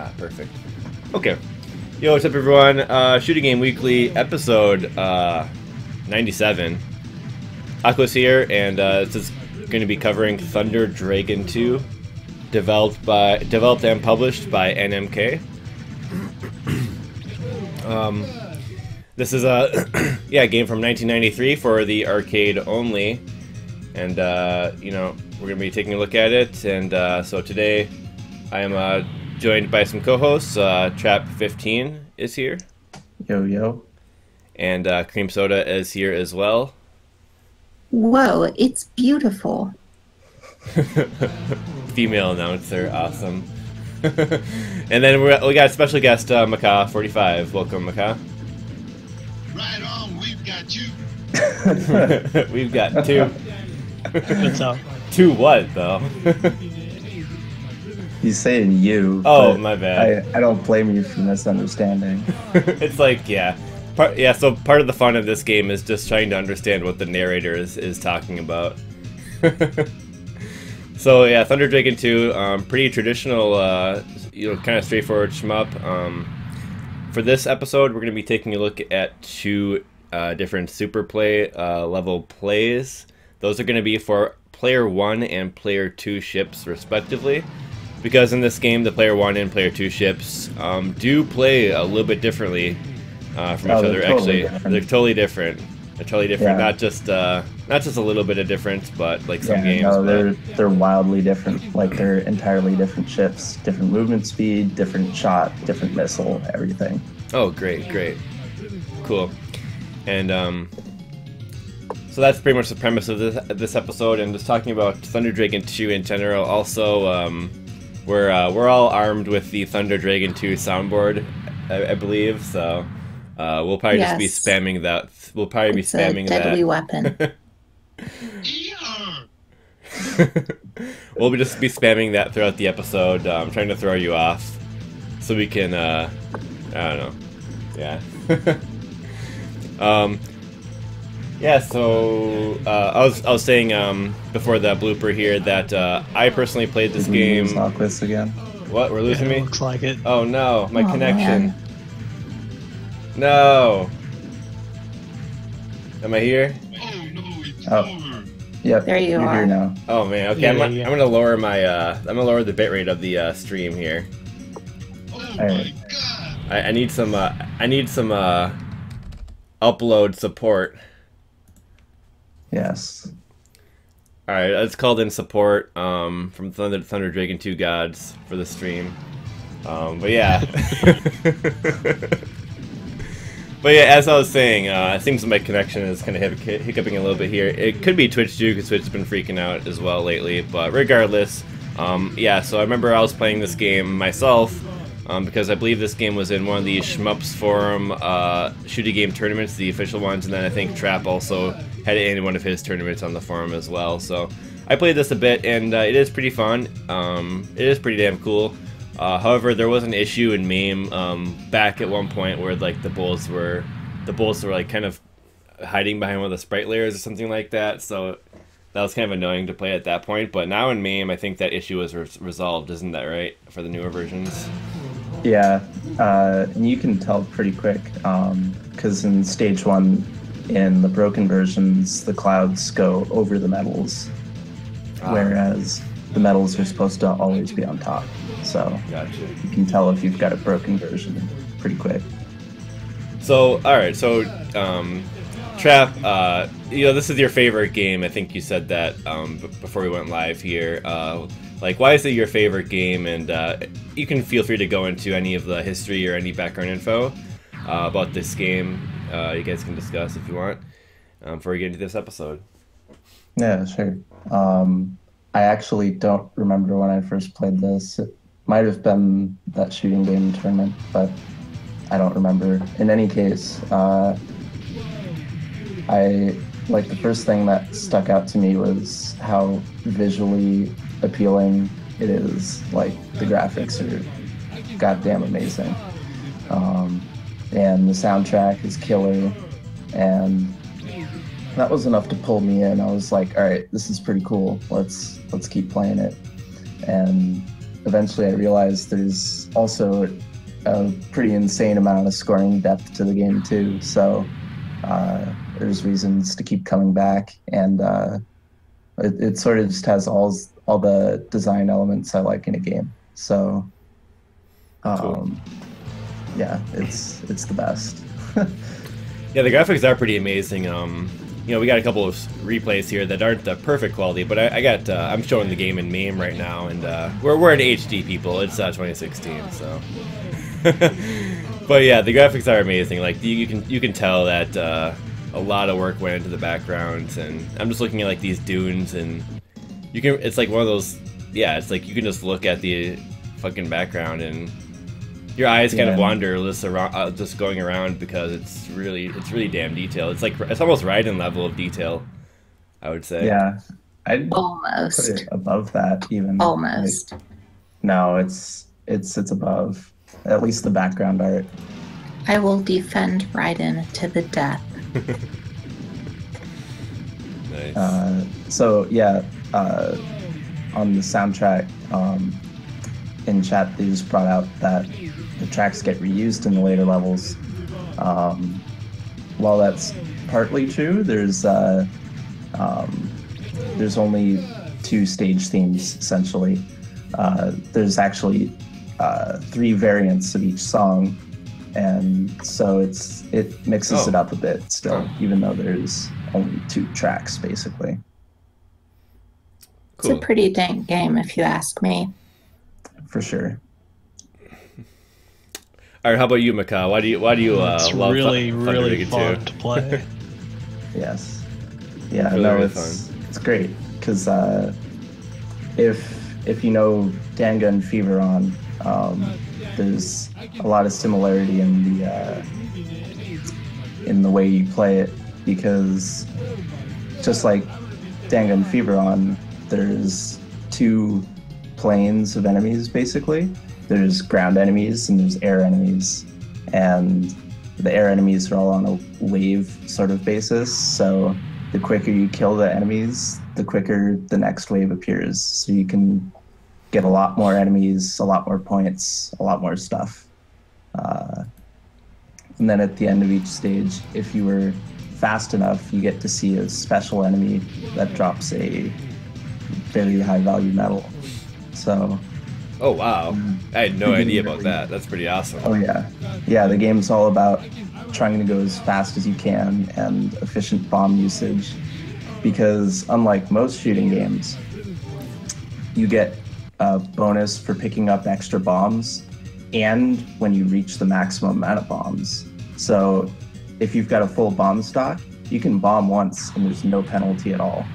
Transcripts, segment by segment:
Ah, perfect. Okay. Yo, what's up, everyone? Shooting Game Weekly, episode 97. Aqua's here, and this is going to be covering Thunder Dragon 2, developed and published by NMK. This is a game from 1993 for the arcade only, and you know, we're going to be taking a look at it. And so today I am joined by some co-hosts. Trap15 is here. Yo, yo. And Cream Soda is here as well. Whoa, it's beautiful. Female announcer, awesome. And then we got special guest Macaw45. Welcome, Macaw. Right on, we've got you. We've got two. What's up? Two what, though? He's saying you. Oh, my bad. I don't blame you for misunderstanding. It's like, yeah. So part of the fun of this game is just trying to understand what the narrator is talking about. So yeah, Thunder Dragon 2, pretty traditional, kind of straightforward shmup. For this episode, we're going to be taking a look at two different Superplay level plays. Those are going to be for Player 1 and Player 2 ships, respectively. Because in this game, the Player 1 and Player 2 ships do play a little bit differently from each other. Actually, they're totally different. They're totally different. Yeah. Not just a little bit of difference, but like some games. No, they're wildly different. Like they're entirely different ships, different movement speed, different shot, different missile, everything. Oh, great, cool. And so that's pretty much the premise of this episode, and just talking about Thunder Dragon 2 in general. Also, we're all armed with the Thunder Dragon 2 soundboard, I believe. So we'll probably just be spamming that. We'll probably be spamming that. It's a deadly weapon. We'll just be spamming that throughout the episode. I'm trying to throw you off, so we can. I don't know. Yeah. Yeah. So I was saying before the blooper here that I personally played this game. Lose again. What? We're losing me? Looks like it. Oh no, my connection. Man. No. Am I here? Oh no, it's Oh. over. Yep. There you you're are. here now. Oh man. Okay, Yeah, I'm yeah. gonna lower my I'm gonna lower the bitrate of the stream here. Oh Alright. my god. I need some upload support. Yes. All right, it's called in support from Thunder Dragon 2 gods for the stream. But yeah. But yeah, as I was saying, it seems my connection is kind of hiccuping a little bit here. It could be Twitch too, because Twitch's been freaking out as well lately. But regardless, yeah. So I remember I was playing this game myself because I believe this game was in one of the Shmups Forum shooting game tournaments, the official ones, and then I think Trap also had it in one of his tournaments on the forum as well. So I played this a bit, and it is pretty fun. It is pretty damn cool. However, there was an issue in MAME back at one point where like the bullets were like kind of hiding behind one of the sprite layers or something like that. So that was kind of annoying to play at that point. But now in MAME, I think that issue was resolved. Isn't that right for the newer versions? Yeah. And you can tell pretty quick because in stage 1, in the broken versions, the clouds go over the metals, whereas the metals are supposed to always be on top. So Gotcha. you can tell if you've got a broken version pretty quick. So, alright, so, Trap, this is your favorite game. I think you said that before we went live here. Like, why is it your favorite game? And you can feel free to go into any of the history or any background info about this game. You guys can discuss if you want before we get into this episode. Yeah, sure. I actually don't remember when I first played this. It might have been that shooting game tournament, but I don't remember. In any case, the first thing that stuck out to me was how visually appealing it is. Like, the graphics are goddamn amazing. And the soundtrack is killer, and that was enough to pull me in. I was like, all right, this is pretty cool. Let's keep playing it. And eventually I realized there's also a pretty insane amount of scoring depth to the game too. So there's reasons to keep coming back, and it sort of just has all the design elements I like in a game. So Cool. yeah, it's the best. Yeah, the graphics are pretty amazing. You know, we got a couple of replays here that aren't the perfect quality, but I'm showing the game in MAME right now, and we're in HD, people. It's 2016, so. But yeah, the graphics are amazing. Like you can tell that a lot of work went into the backgrounds, and I'm just looking at like these dunes, and it's like one of those. Yeah, it's like you can just look at the fucking background and your eyes kind of wander just going around, because it's really damn detailed. It's almost Raiden level of detail, I would say. Yeah, I'd Almost. put it above that even. Almost. Like, no, it's above. At least the background art. I will defend Raiden to the death. Nice. So yeah, on the soundtrack, in chat they just brought out that the tracks get reused in the later levels. While that's partly true, there's only 2 stage themes essentially. There's actually 3 variants of each song, and so it mixes it up a bit still, even though there's only 2 tracks basically. Cool. It's a pretty dank game, if you ask me. For sure. All right, how about you, Maka? Why do you It's love really Thunder really Rigged fun 2? to play. Yes. Yeah. Really, no, really it's great because if you know Dangan Feveron, there's a lot of similarity in the way you play it, because just like Dangan Feveron, there's 2 planes of enemies basically. There's ground enemies and there's air enemies, and the air enemies are all on a wave sort of basis. So the quicker you kill the enemies, the quicker the next wave appears. So you can get a lot more enemies, a lot more points, a lot more stuff. And then at the end of each stage, if you were fast enough, you get to see a special enemy that drops a very high value medal. So. Oh wow, I had no idea about that. That's pretty awesome. Oh yeah. Yeah, the game's all about trying to go as fast as you can and efficient bomb usage, because unlike most shooting games, you get a bonus for picking up extra bombs and when you reach the maximum amount of bombs. So if you've got a full bomb stock, you can bomb once and there's no penalty at all.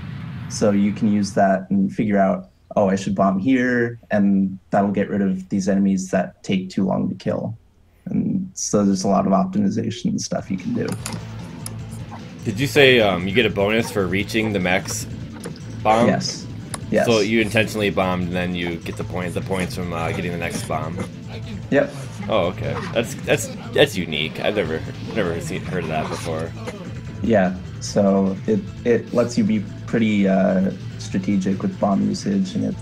So you can use that and figure out, oh, I should bomb here, and that'll get rid of these enemies that take too long to kill. And so there's a lot of optimization stuff you can do. Did you say you get a bonus for reaching the max bomb? Yes. Yes. So you intentionally bombed, and then you get the points from getting the next bomb. Yep. Oh, okay. That's unique. I've never heard of that before. Yeah. So it lets you be pretty strategic with bomb usage, and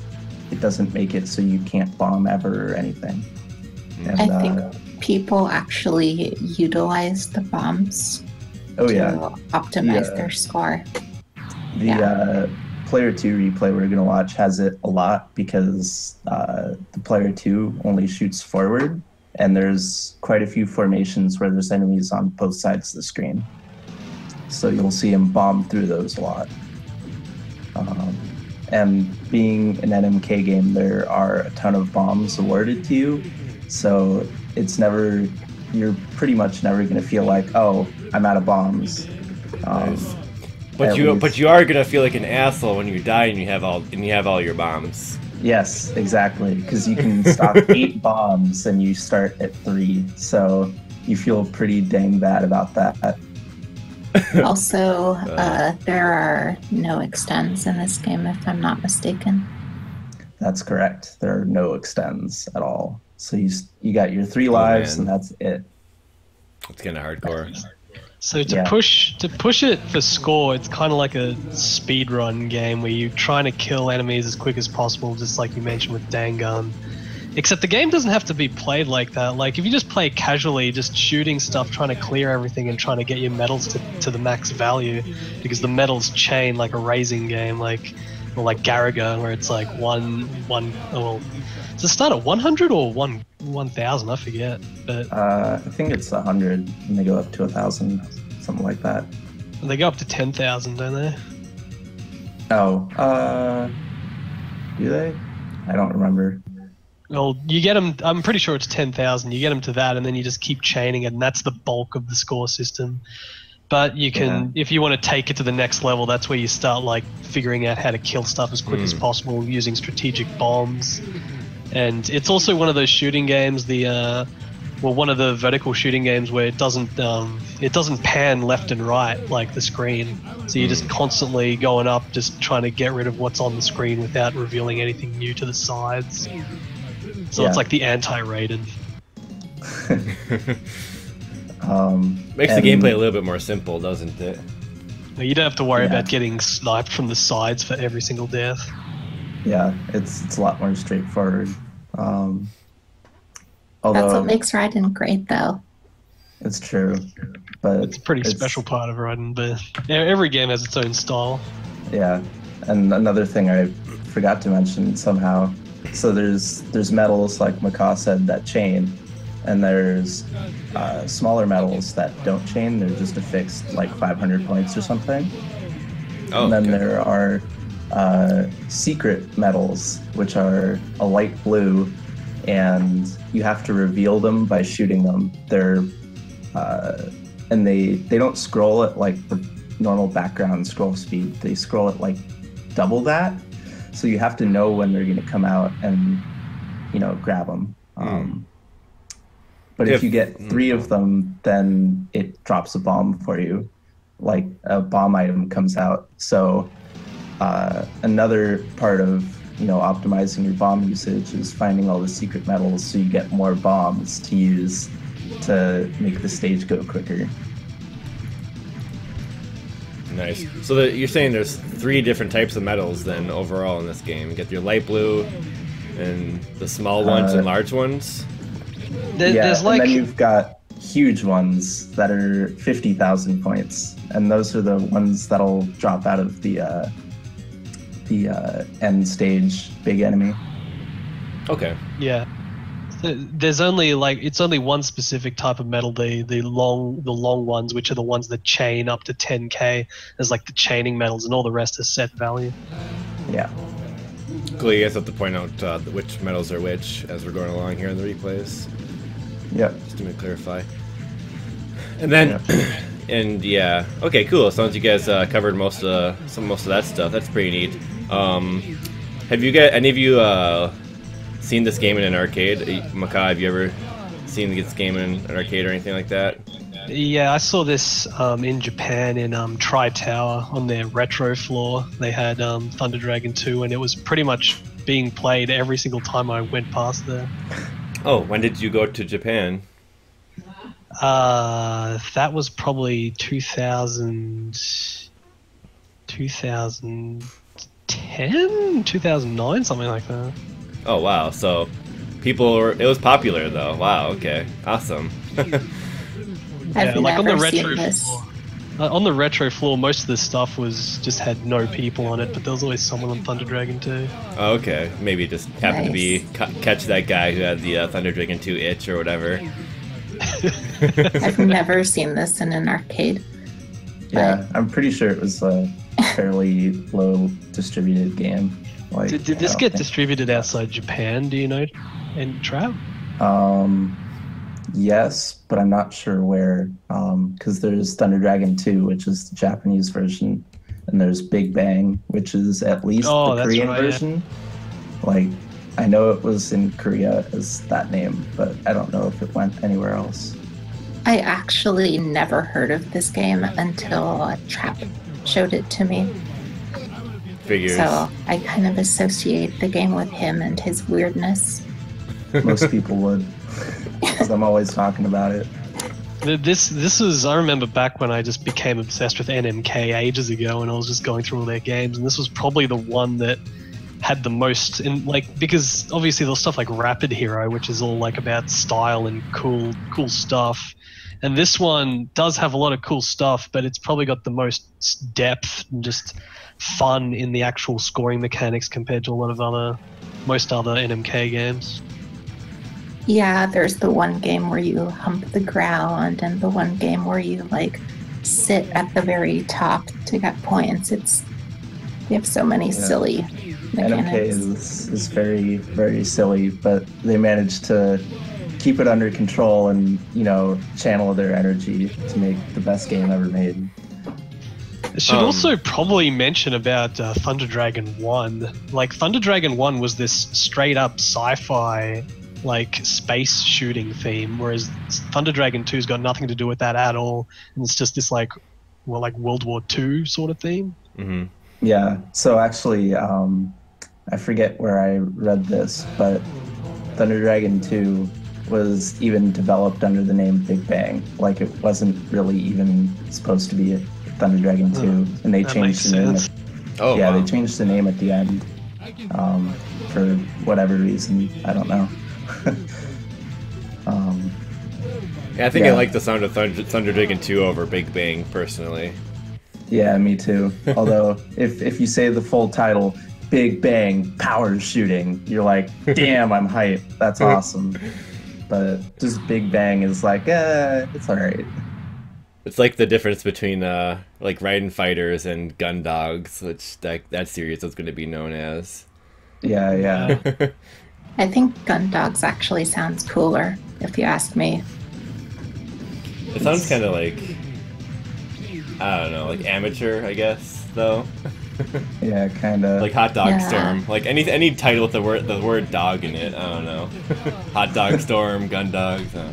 it doesn't make it so you can't bomb ever or anything. And, I think people actually utilize the bombs oh to yeah, optimize their score. the Player 2 replay we're gonna watch has it a lot, because the Player 2 only shoots forward, and there's quite a few formations where there's enemies on both sides of the screen. So you'll see him bomb through those a lot. And being an NMK game, there are a ton of bombs awarded to you, so you're pretty much never going to feel like, oh, I'm out of bombs. Nice. But you are gonna feel like an asshole when you die and you have all your bombs. Yes, exactly, because you can stop 8 bombs and you start at 3, so you feel pretty dang bad about that. Also, there are no extends in this game, if I'm not mistaken. That's correct. There are no extends at all. So you got your 3 lives, man. and that's it. It's kind of hardcore. So to push it for score, it's kind of like a speed run game where you're trying to kill enemies as quick as possible, just like you mentioned with Dangun. Except the game doesn't have to be played like that. Like, if you just play casually, just shooting stuff, trying to clear everything and trying to get your medals to the max value, because the medals chain like a raising game, or like Garaga, where it's like does it start at 100 or 1,000? I forget. But I think it's 100, and they go up to 1,000, something like that. they go up to 10,000, don't they? Oh, do they? I don't remember. Well, you get them. I'm pretty sure it's 10,000. You get them to that, and then you just keep chaining it, and that's the bulk of the score system. But you can, if you want to take it to the next level, that's where you start like figuring out how to kill stuff as quick as possible using strategic bombs. And it's also one of those shooting games, one of the vertical shooting games where it doesn't pan left and right like the screen. So you're just constantly going up, just trying to get rid of what's on the screen without revealing anything new to the sides. So it's like the anti-rated. Makes the gameplay a little bit more simple, doesn't it? You don't have to worry about getting sniped from the sides for every single death. Yeah, it's a lot more straightforward. Although that's what makes Raiden great, though. It's true, but it's a pretty special part of Raiden. But every game has its own style. Yeah, and another thing I forgot to mention somehow. So there's medals, like Maka said, that chain, and there's smaller medals that don't chain. They're just a fixed like 500 points or something. Oh, and then there are secret medals, which are a light blue, and you have to reveal them by shooting them. They're and they don't scroll at like the normal background scroll speed. They scroll at like double that, so you have to know when they're going to come out and grab them. But if you get 3 of them, then it drops a bomb for you, like a bomb item comes out. So another part of optimizing your bomb usage is finding all the secret medals so you get more bombs to use to make the stage go quicker. Nice. So you're saying there's 3 different types of medals then overall in this game. You get your light blue and the small ones and large ones. There's and then you've got huge ones that are 50,000 points, and those are the ones that'll drop out of the end stage big enemy. Okay. Yeah. There's only it's only one specific type of medal, the long ones, which are the ones that chain up to 10k. There's like the chaining medals, and all the rest is set value. Yeah. Cool, you guys have to point out which medals are which as we're going along here in the replays. Yep. Just to clarify. And then, okay, cool. Sounds you guys covered most of that stuff. That's pretty neat. Have you guys, any of you seen this game in an arcade? Maka, have you ever seen this game in an arcade or anything like that? Yeah, I saw this in Japan in Tri-Tower on their retro floor. They had Thunder Dragon 2, and it was pretty much being played every single time I went past there. Oh, when did you go to Japan? That was probably 2010, 2009, something like that. Oh, wow. So it was popular, though. Wow, okay. Awesome. I've like on the never retro seen this. floor. On the retro floor, most of the stuff had no people on it, but there was always someone on Thunder Dragon 2. Oh, okay. Maybe just happened to be catch that guy who had the Thunder Dragon 2 itch or whatever. I've never seen this in an arcade. Yeah, I'm pretty sure it was a fairly low distributed game. Like, Did this get distributed outside Japan, do you know, in Trap? Yes, but I'm not sure where, because there's Thunder Dragon 2, which is the Japanese version, and there's Big Bang, which is at least the Korean version. Yeah. Like, I know it was in Korea as that name, but I don't know if it went anywhere else. I actually never heard of this game until Trap showed it to me. Figures. So I kind of associate the game with him and his weirdness. Most people would, because I'm always talking about it. This was, I remember back when I just became obsessed with NMK ages ago, and I was just going through all their games, and this was probably the one that had the most in like, because obviously there's stuff like Rapid Hero, which is all like about style and cool stuff, and this one does have a lot of cool stuff, but it's probably got the most depth and just fun in the actual scoring mechanics compared to a lot of most other NMK games. Yeah, there's the one game where you hump the ground, and the one game where you like sit at the very top to get points. They have so many silly mechanics. NMK is very, very silly, but they managed to keep it under control and, channel their energy to make the best game ever made. I should also probably mention about Thunder Dragon 1. Like, Thunder Dragon 1 was this straight up sci-fi, like, space shooting theme, whereas Thunder Dragon 2's got nothing to do with that at all, and it's just this, like World War II sort of theme. Mm-hmm. Yeah, so actually, I forget where I read this, but Thunder Dragon 2 was even developed under the name Big Bang. Like, it wasn't really even supposed to be Thunder Dragon 2, and they changed the name. They changed the name at the end for whatever reason. I don't know. I think I like the sound of Thunder Dragon 2 over Big Bang, personally. Yeah, me too. Although, if you say the full title, Big Bang Power Shooting, you're like, damn, I'm hyped. That's awesome. But just Big Bang is like, it's alright. It's like the difference between like Raiden Fighters and Gun Dogs, which that series is going to be known as. Yeah. I think Gun Dogs actually sounds cooler, if you ask me. It sounds kind of like, I don't know, like amateur, I guess, though. Yeah, kind of. Like Hot Dog Storm. Like any title with the word dog in it, I don't know. Hot Dog Storm, Gun Dogs. I'm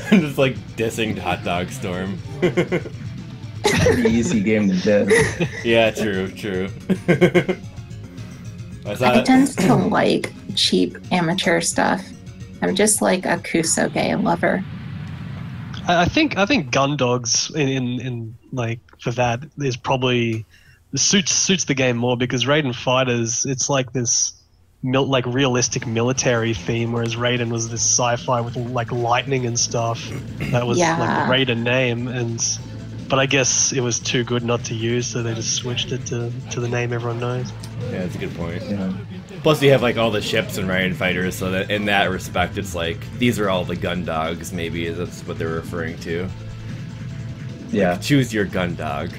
just like dissing Hot Dog Storm. Pretty easy game to diss. Yeah, true. I tend to like cheap amateur stuff. I'm just like a Kusoge lover. I think Gun Dogs in like for that is probably suits the game more, because Raiden Fighters, it's like this like realistic military theme, whereas Raiden was this sci-fi with like lightning and stuff. That was like the Raiden name, but I guess it was too good not to use, so they just switched it to the name everyone knows. Yeah, that's a good point. Yeah. Plus, you have like all the ships in Raiden Fighters, so that in that respect, it's like these are all the gun dogs. Maybe that's what they're referring to. Yeah, like, choose your gun dog.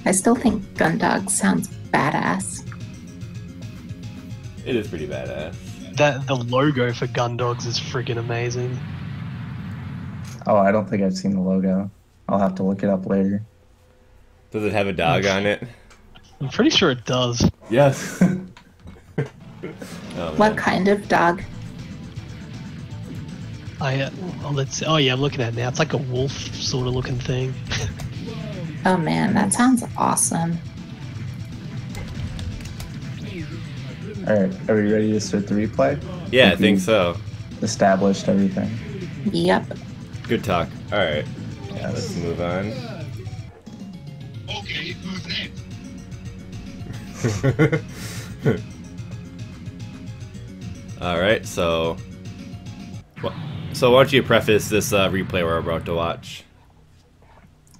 I still think Gun Dog sounds badass. It is pretty badass. The logo for Gun Dogs is freaking amazing. Oh, I don't think I've seen the logo. I'll have to look it up later. Does it have a dog on it? I'm pretty sure it does. Yes. What kind of dog? Let's see. Oh yeah, I'm looking at it now. It's like a wolf sort of looking thing. Oh man, that sounds awesome. Alright, are we ready to start the replay? Yeah, I think so. Established everything. Yep. Good talk. Alright. Yeah, let's move on. Okay, who's next? Alright, so why don't you preface this replay we're about to watch?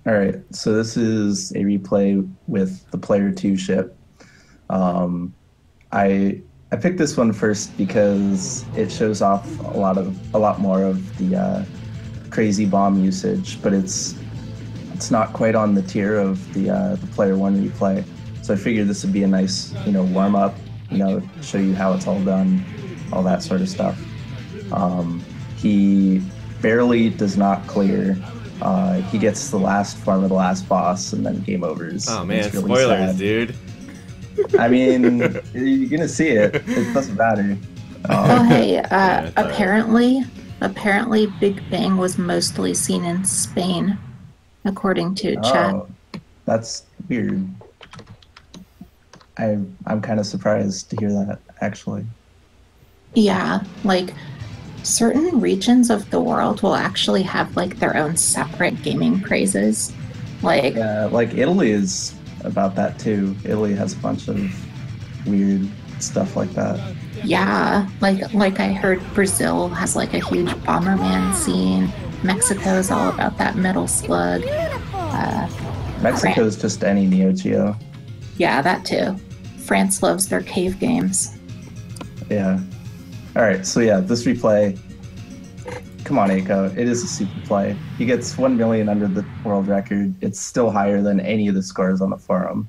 Alright, so this is a replay with the Player 2 ship. I picked this one first because it shows off a lot more of the crazy bomb usage, but it's not quite on the tier of the Player 1 replay. So I figured this would be a nice, warm up, show you how it's all done, all that sort of stuff. He barely does not clear. He gets the last form of the last boss, and then game overs. Oh man, really spoilers, sad. dude. I mean, you're gonna see it. It doesn't matter. Apparently Big Bang was mostly seen in Spain, according to chat. That's weird. I'm kind of surprised to hear that, actually. Yeah, like certain regions of the world will actually have like their own separate gaming crazes. Like Italy is about that too. Italy has a bunch of weird stuff like that. Yeah, like I heard Brazil has like a huge Bomberman scene. Mexico's all about that metal slug. Mexico's just any Neo Geo. Yeah, that too. France loves their cave games. Yeah. All right, so yeah, this replay. Come on, Aiko. It is a super play. He gets 1 million under the world record. It's still higher than any of the scores on the forum.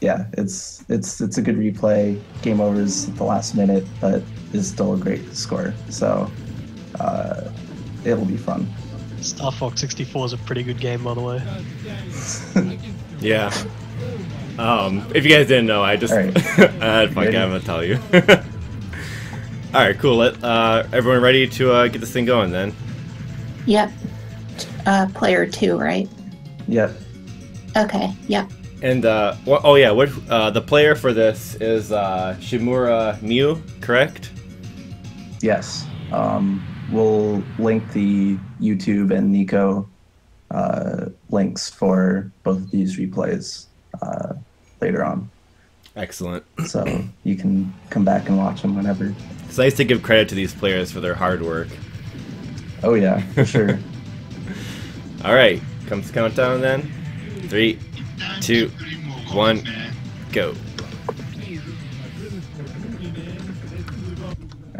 Yeah, it's a good replay. Game overs at the last minute, but is still a great score. So it'll be fun. Star Fox 64 is a pretty good game, by the way. Yeah. If you guys didn't know, I just Right. I'm gonna tell you. All right, cool. Everyone ready to get this thing going then? Yep. Player 2, right? Yep. Okay, yep. And the player for this is Shimura Mew, correct? Yes. We'll link the YouTube and Nico links for both of these replays later on. Excellent. So you can come back and watch them whenever. It's nice to give credit to these players for their hard work. Oh yeah, for sure. All right, comes the countdown then. 3, 2, 1, go.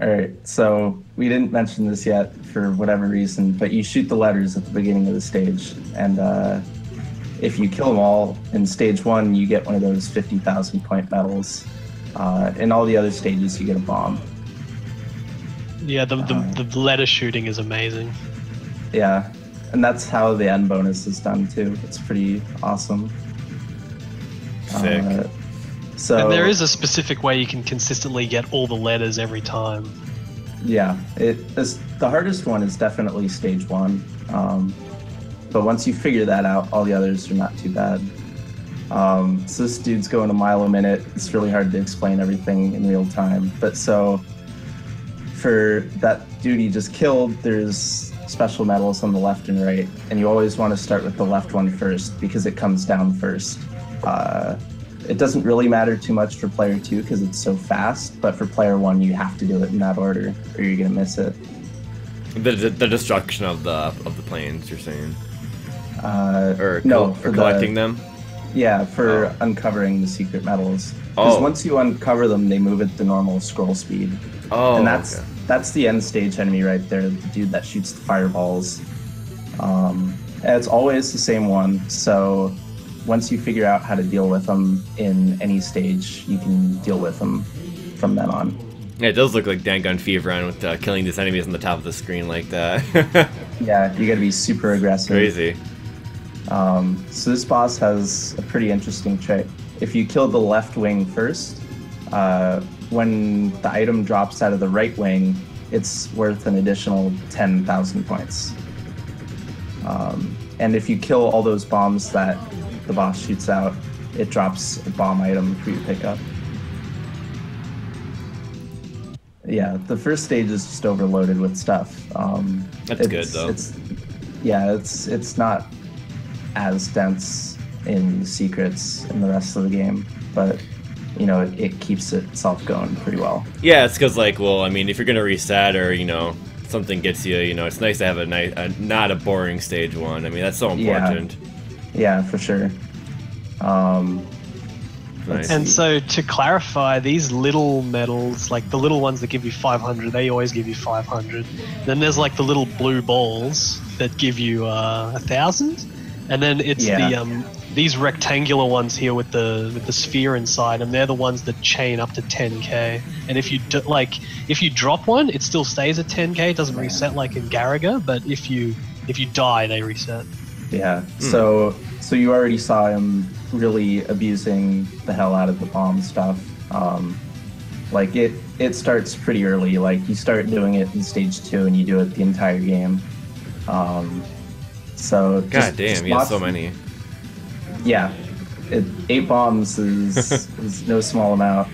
All right, so we didn't mention this yet for whatever reason, but you shoot the letters at the beginning of the stage, and if you kill them all in stage 1, you get one of those 50,000 point medals. In all the other stages, you get a bomb. Yeah, the letter shooting is amazing. Yeah, and that's how the end bonus is done too. It's pretty awesome. Sick. So And there is a specific way you can consistently get all the letters every time. yeah, the hardest one is definitely stage 1. But once you figure that out, all the others are not too bad. So this dude's going a mile a minute. It's really hard to explain everything in real time. But so for that dude he just killed, there's special medals on the left and right. And you always want to start with the left one first because it comes down first. It doesn't really matter too much for player 2 because it's so fast. But for player 1, you have to do it in that order or you're going to miss it. The destruction of the planes, you're saying? Or for collecting them? Yeah, for uncovering the secret medals. Because once you uncover them, they move at the normal scroll speed. Oh, and that's the end stage enemy right there, the dude that shoots the fireballs. And it's always the same one, so once you figure out how to deal with them in any stage, you can deal with them from then on. Yeah, it does look like Dangun Fever on with killing these enemies on the top of the screen like that. Yeah, you gotta be super aggressive. Crazy. So this boss has a pretty interesting trick. If you kill the left wing first, when the item drops out of the right wing, it's worth an additional 10,000 points. And if you kill all those bombs that the boss shoots out, it drops a bomb item for you to pick up. Yeah, the first stage is just overloaded with stuff. That's good though. It's not as dense in secrets in the rest of the game, but you know, it keeps itself going pretty well. Yeah, it's because if you're gonna reset or something gets you, it's nice to have not a boring stage 1. I mean, that's so important. Yeah, for sure. Nice. And so to clarify, these little medals, like the little ones that give you 500, they always give you 500. Then there's like the little blue balls that give you 1,000, and then it's these rectangular ones here with the sphere inside, and they're the ones that chain up to 10k. And if you drop one, it still stays at 10k. It doesn't reset like in Garaga, but if you die, they reset. Yeah. So you already saw him really abusing the hell out of the bomb stuff. It starts pretty early. Like you start doing it in stage 2 and you do it the entire game. So God damn, you have so many. Yeah, 8 bombs is no small amount.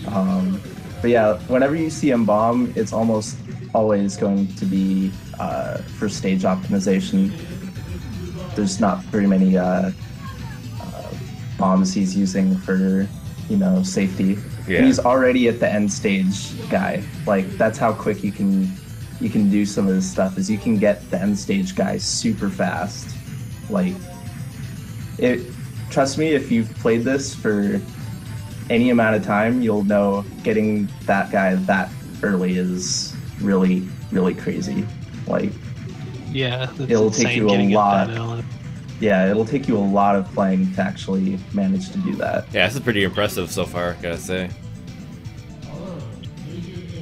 But yeah, whenever you see him bomb, it's almost always going to be for stage optimization. there's not very many bombs he's using for, safety. Yeah. And he's already at the end stage guy. Like, that's how quick you can do some of this stuff, is you can get the end stage guy super fast. Like, trust me, if you've played this for any amount of time, you'll know getting that guy that early is really, really crazy. Like, Yeah, it'll take you a lot. Yeah, it'll take you a lot of playing to actually manage to do that. Yeah, this is pretty impressive so far, gotta say.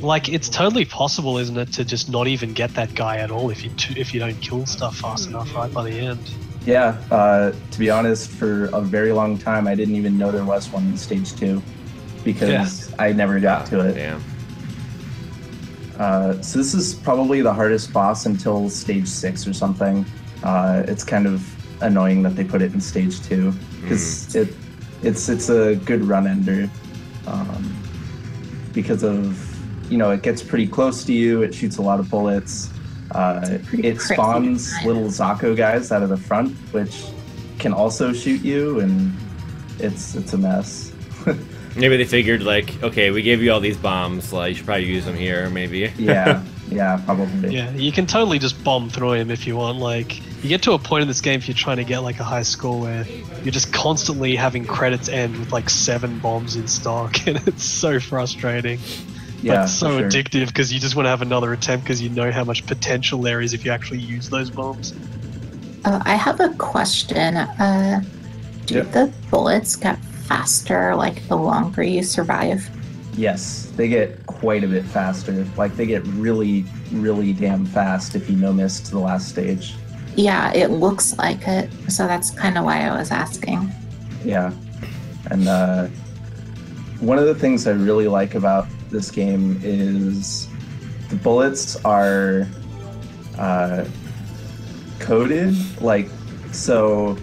Like, it's totally possible, isn't it, to just not even get that guy at all if you don't kill stuff fast enough right by the end. Yeah, to be honest, for a very long time, I didn't even know there was one in Stage 2 because I never got to it. Damn. So this is probably the hardest boss until Stage 6 or something. It's kind of annoying that they put it in Stage 2 because it's a good run ender because of, it gets pretty close to you, it shoots a lot of bullets. It spawns little Zako guys out of the front, which can also shoot you, and it's a mess. Maybe they figured, like, okay, we gave you all these bombs, like, you should probably use them here, maybe. Yeah, probably. Yeah, you can totally just bomb through him if you want. Like, you get to a point in this game if you're trying to get, like, a high score where you're just constantly having credits end with, like, 7 bombs in stock, and it's so frustrating. Yeah, but so sure. addictive because you just want to have another attempt because you know how much potential there is if you actually use those bombs. I have a question. Do the bullets get faster, like, the longer you survive? Yes, they get quite a bit faster. Like, they get really, really damn fast if you no-miss to the last stage. Yeah, it looks like it, so that's kind of why I was asking. Yeah, and one of the things I really like about this game is the bullets are coded, like, so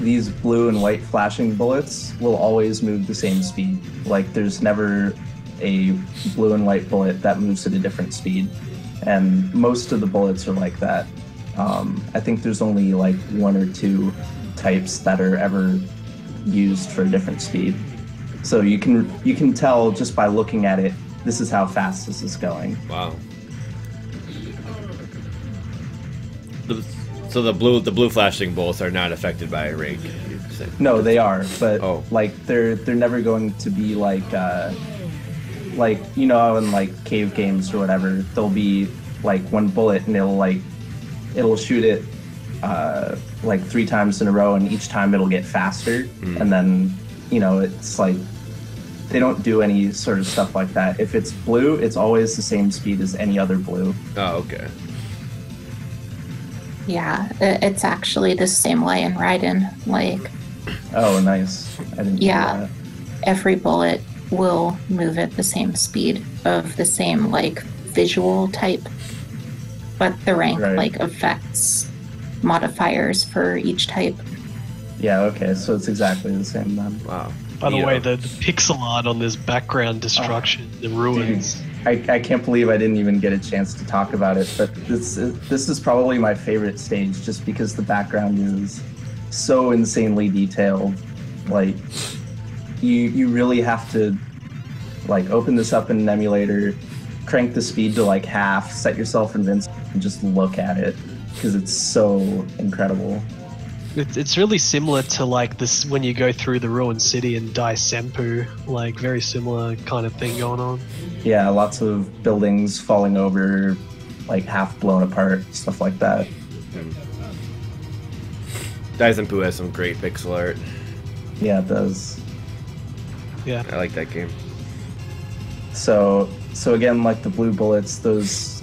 these blue and white flashing bullets will always move the same speed. Like, there's never a blue and white bullet that moves at a different speed, and most of the bullets are like that. I think there's only like 1 or 2 types that are ever used for a different speed. So you can tell just by looking at it, this is how fast this is going. Wow. So the blue flashing bullets are not affected by a rake. No, they are, but like they're never going to be like in like cave games or whatever, there'll be like one bullet and it'll shoot it like 3 times in a row, and each time it'll get faster, and then it's like they don't do any sort of stuff like that. If it's blue, it's always the same speed as any other blue. Oh, okay. Yeah, it's actually the same way in Raiden. Like, oh, nice. I didn't know that. Every bullet will move at the same speed of the same, like, visual type, but the rank affects modifiers for each type. Yeah, okay, so it's exactly the same then. Wow. By the way, the pixel art on this background destruction, the ruins. Dude, I can't believe I didn't even get a chance to talk about it, but this is probably my favorite stage just because the background is so insanely detailed. Like, you really have to, like, open this up in an emulator, crank the speed to like half, set yourself invincible, and just look at it because it's so incredible. It's really similar to, like, this when you go through the ruined city and Dai Senpu, like, very similar kind of thing going on. Yeah, lots of buildings falling over, like half blown apart, stuff like that. Dai Senpu has some great pixel art. Yeah, it does. Yeah, I like that game. So again, like the blue bullets, those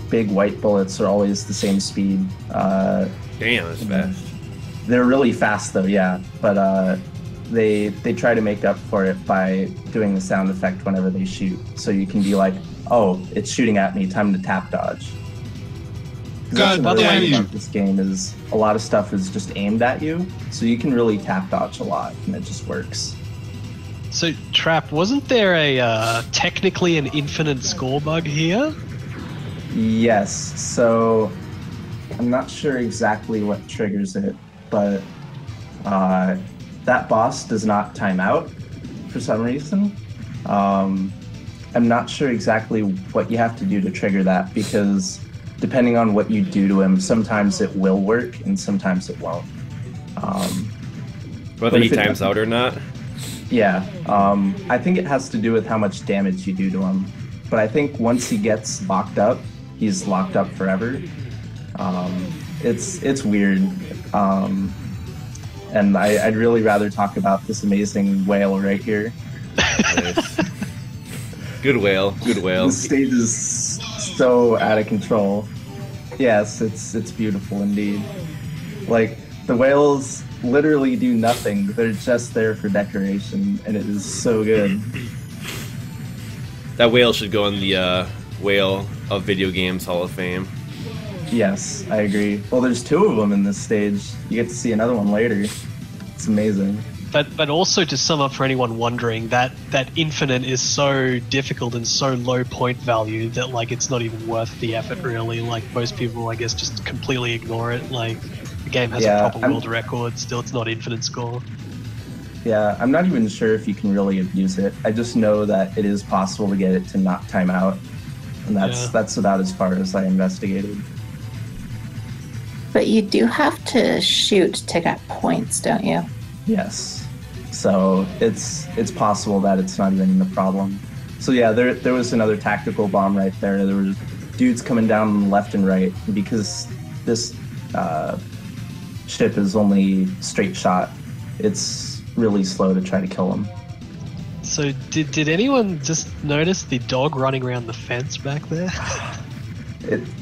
big white bullets are always the same speed. Damn, that's fast. They're really fast though, yeah. But they try to make up for it by doing the sound effect whenever they shoot. So you can be like, oh, it's shooting at me, time to tap dodge. God That's damn another thing you. about this game is a lot of stuff is just aimed at you, so you can really tap dodge a lot, and it just works. So, Trap, wasn't there a technically an infinite score bug here? Yes, so I'm not sure exactly what triggers it, but that boss does not time out for some reason. I'm not sure exactly what you have to do to trigger that, because depending on what you do to him, sometimes it will work and sometimes it won't. Whether he times out or not? Yeah. I think it has to do with how much damage you do to him. But I think once he gets locked up, he's locked up forever. It's weird. And I'd really rather talk about this amazing whale right here. Nice. Good whale, good whale. The stage is so out of control. Yes, it's beautiful indeed. Like, the whales literally do nothing. They're just there for decoration, and it is so good. That whale should go in the Whale of Video Games Hall of Fame. Yes, I agree. Well, there's 2 of them in this stage. You get to see another one later. It's amazing. But also, to sum up for anyone wondering, that infinite is so difficult and so low point value that, like, it's not even worth the effort, really. Like, most people, I guess, just completely ignore it. Like, the game has a proper world record, still it's not infinite score. Yeah, I'm not even sure if you can really abuse it. I just know that it is possible to get it to not time out. And that's about as far as I investigated. But you do have to shoot to get points, don't you? Yes. So it's possible that it's not even a problem. So yeah, there was another tactical bomb right there. There were dudes coming down left and right. And because this ship is only straight shot, it's really slow to try to kill them. So did anyone just notice the dog running around the fence back there?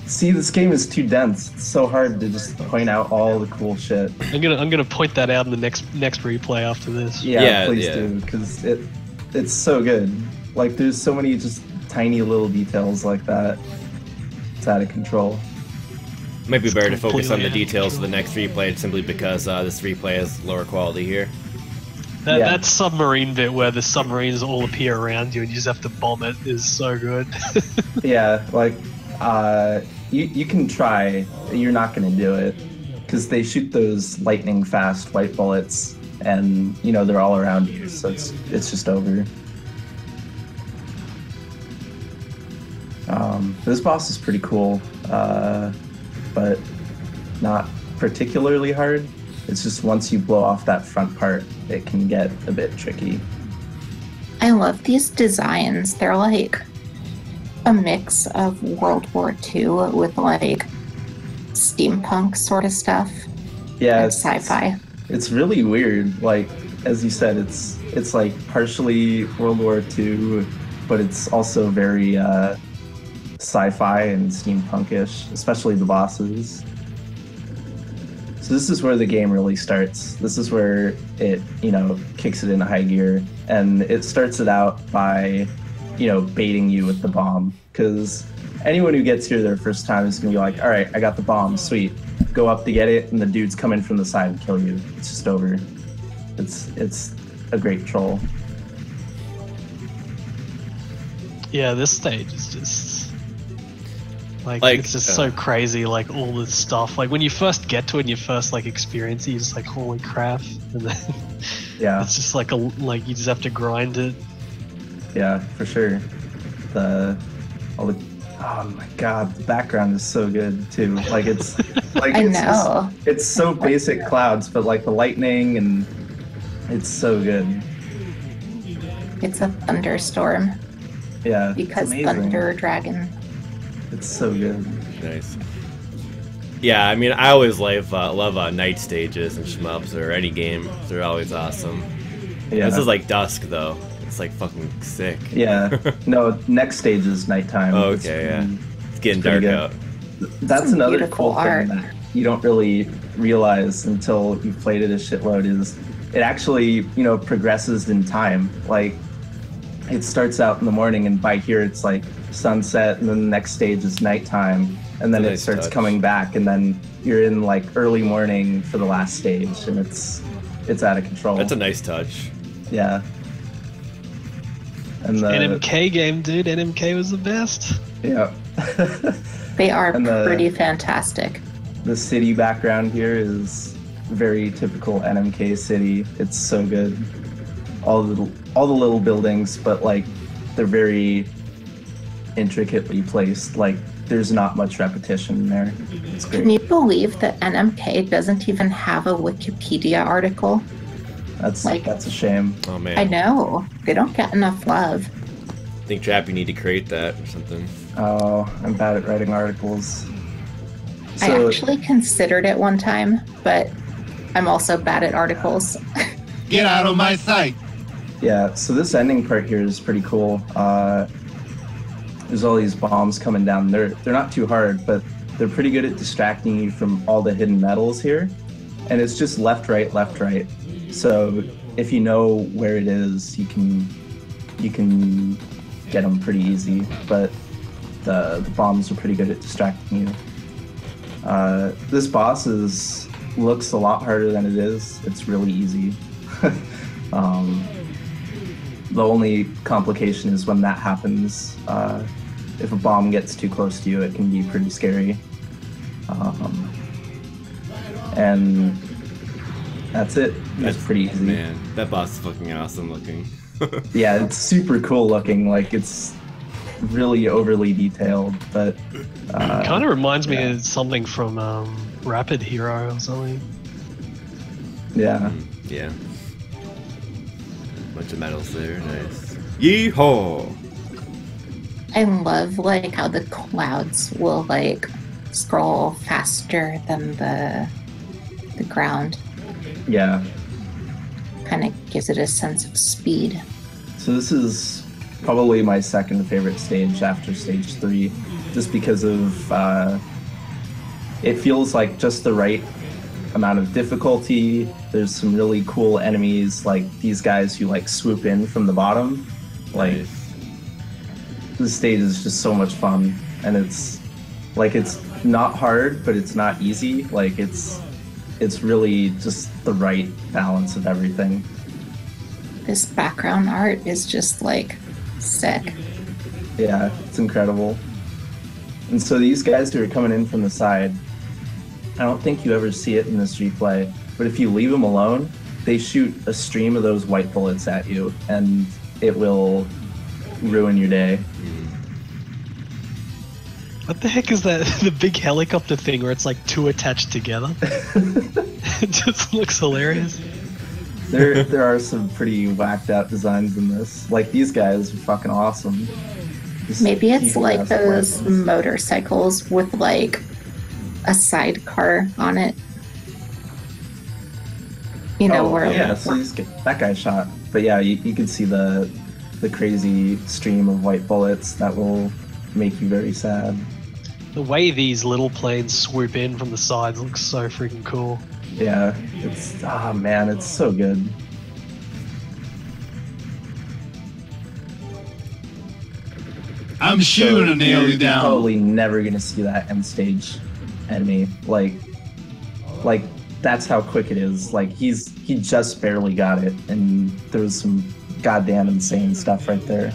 See, this game is too dense. It's so hard to just point out all the cool shit. I'm gonna point that out in the next replay after this. Yeah, please do, because it's so good. Like, there's so many just tiny little details like that. It's out of control. Might be better to focus on the details of the next replay, simply because this replay is lower quality here. That submarine bit where the submarines all appear around you and you just have to bomb it is so good. Yeah, like, you can try. You're not going to do it, because they shoot those lightning fast white bullets, and they're all around you, so it's just over. This boss is pretty cool, but not particularly hard. It's just once you blow off that front part, it can get a bit tricky. I love these designs. They're like a mix of World War II with like steampunk sort of stuff. Yeah, and sci-fi. It's really weird. Like, as you said, it's like partially World War II, but it's also very sci-fi and steampunkish, especially the bosses. So this is where the game really starts. This is where it, kicks it into high gear, and it starts it out by baiting you with the bomb, because anyone who gets here their first time is gonna be like, all right, I got the bomb, sweet. Go up to get it, and the dudes come in from the side and kill you. It's just over. It's a great troll. Yeah, this stage is just like it's just so crazy, like all this stuff. Like when you first get to it and you first experience it, you're just like, holy crap. And then it's just like you just have to grind it. Yeah, for sure. Oh my god, the background is so good too. Like it's like it's so basic clouds, but like the lightning, and it's so good. It's a thunderstorm. Yeah, because thunder dragon. It's so good. Nice. Yeah, I mean, I always love night stages and shmups or any game. They're always awesome. Yeah. This is like dusk though. It's like fucking sick. Yeah. No, next stage is nighttime. Oh, okay, it's getting dark out. That's another cool thing that you don't really realize until you've played it a shitload, is it actually, progresses in time. Like, it starts out in the morning, and by here it's like sunset, and then the next stage is nighttime, and then it starts coming back, and then you're in like early morning for the last stage, and it's out of control. That's a nice touch. Yeah. And the NMK game, dude. NMK was the best. Yeah. They are pretty fantastic. The city background here is very typical NMK city. It's so good. All the little buildings, but like they're very intricately placed. Like there's not much repetition there. It's great. Can you believe that NMK doesn't even have a Wikipedia article? That's a shame. Oh man. I know. They don't get enough love. I think Trap, you need to create that or something. Oh, I'm bad at writing articles. I actually considered it one time, but I'm also bad at articles. Get out of my sight! Yeah, so this ending part here is pretty cool. There's all these bombs coming down. They're not too hard, but they're pretty good at distracting you from all the hidden metals here. And it's just left, right, left, right. So if you know where it is, you can get them pretty easy. But the bombs are pretty good at distracting you. This boss looks a lot harder than it is. It's really easy. The only complication is when that happens. If a bomb gets too close to you, it can be pretty scary. And that's it. That's pretty easy. Man, that boss is fucking awesome looking. Yeah, it's super cool looking. Like it's really overly detailed, but kind of reminds me of something from Rapid Hero or something. Yeah. Yeah. Bunch of medals there, nice. Yeehaw! I love like how the clouds will like scroll faster than the ground. Yeah. Kind of gives it a sense of speed. So this is probably my second favorite stage after stage 3, just because of it feels like just the right amount of difficulty. There's some really cool enemies, like these guys who like swoop in from the bottom. Like Nice. this stage is just so much fun, and it's not hard, but it's not easy. Like it's really just the right balance of everything. This background art is just like sick. Yeah, it's incredible. And so these guys who are coming in from the side, I don't think you ever see it in this replay, but if you leave them alone, they shoot a stream of those white bullets at you, and it will ruin your day. What the heck is that? The big helicopter thing where it's like two attached together? It just looks hilarious. There are some pretty whacked out designs in this. Like these guys are fucking awesome. Maybe it's Just like huge-ass those weapons. motorcycles with like a sidecar on it. You know, where yeah, so that guy shot. But yeah, you can see the crazy stream of white bullets that will make you very sad. The way these little planes swoop in from the sides looks so freaking cool. Yeah, man, it's so good. I'm sure to nail you You're down. probably never gonna see that end stage enemy. Like that's how quick it is. Like he just barely got it, and there was some goddamn insane stuff right there.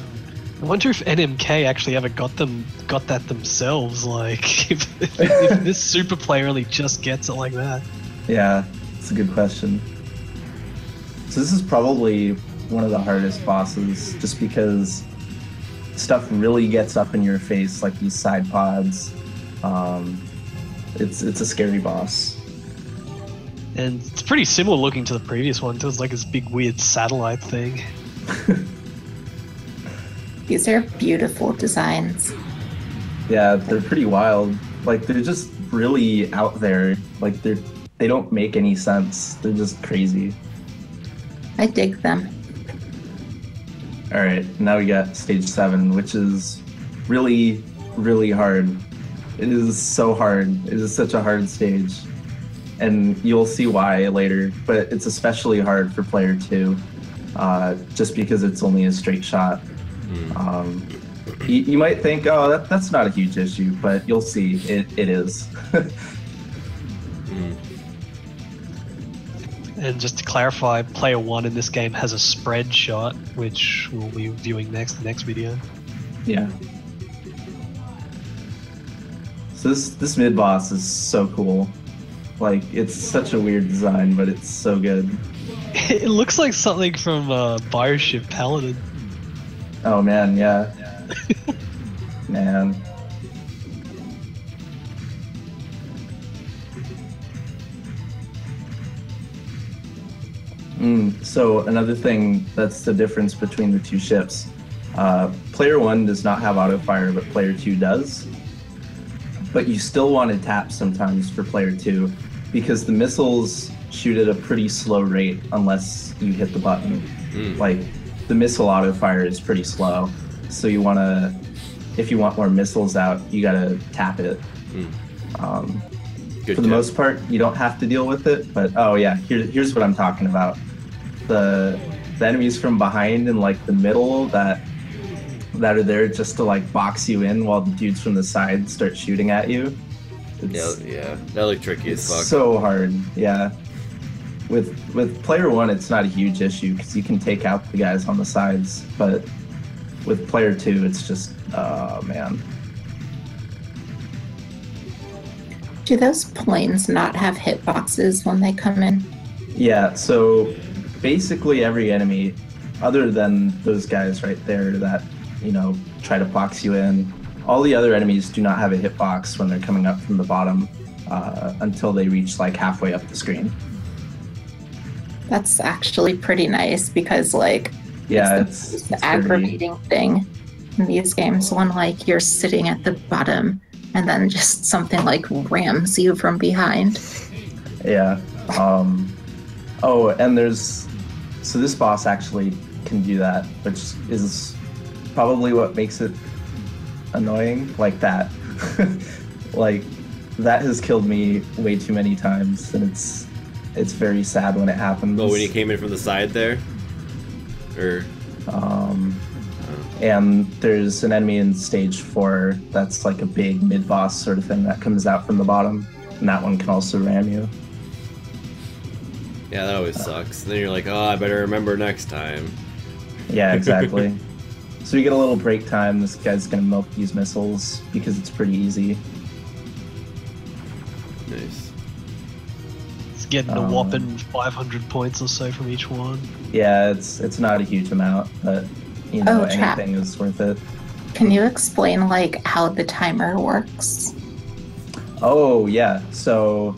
I wonder if NMK actually ever got that themselves. Like, if this super player really just gets it like that. Yeah, it's a good question. So this is probably one of the hardest bosses, just because stuff really gets up in your face, like these side pods. It's a scary boss. And it's pretty similar looking to the previous one. It was like this big weird satellite thing. these are beautiful designs. Yeah, they're pretty wild. Like they're just really out there. Like they don't make any sense. They're just crazy. I dig them. All right, now we got stage 7, which is really, really hard. It is so hard. It is such a hard stage. And you'll see why later, but it's especially hard for player 2, just because it's only a straight shot. You might think, oh, that's not a huge issue, but you'll see it is. And just to clarify, player 1 in this game has a spread shot, which we'll be viewing the next video. Yeah. So So this mid boss is so cool. Like, it's such a weird design, but it's so good. It looks like something from Bioship Paladin. Oh man, yeah. Man. So another thing that's the difference between the two ships. Player 1 does not have auto fire, but player 2 does. But you still want to tap sometimes for player 2 because the missiles shoot at a pretty slow rate unless you hit the button. Like, the missile auto fire is pretty slow. So you want to, if you want more missiles out, you got to tap it. For the most part, you don't have to deal with it, but oh yeah, here's what I'm talking about. The enemies from behind and like the middle that are there just to like box you in while the dudes from the side start shooting at you. Yeah, that looked tricky as fuck. So hard, yeah. With player 1, it's not a huge issue because you can take out the guys on the sides, but with player 2, it's just, oh man. Do those planes not have hitboxes when they come in? Yeah, so basically every enemy, other than those guys right there that, you know, try to box you in, all the other enemies do not have a hitbox when they're coming up from the bottom until they reach like halfway up the screen. That's actually pretty nice because, like, yeah, it's the aggravating thing in these games when, like, you're sitting at the bottom and then just something like rams you from behind. Yeah. Oh, and so this boss actually can do that, which is probably what makes it annoying, like that. Like, that has killed me way too many times, and it's very sad when it happens. Oh, when he came in from the side there? Or... And there's an enemy in stage 4 that's like a big mid-boss sort of thing that comes out from the bottom, and that one can also ram you. Yeah, that always sucks. And then you're like, oh, I better remember next time. Yeah, exactly. So you get a little break time. This guy's gonna milk these missiles because it's pretty easy. Nice. It's getting a whopping 500 points or so from each one. Yeah, it's not a huge amount, but you know, anything is worth it. Can you explain like how the timer works? Oh yeah, so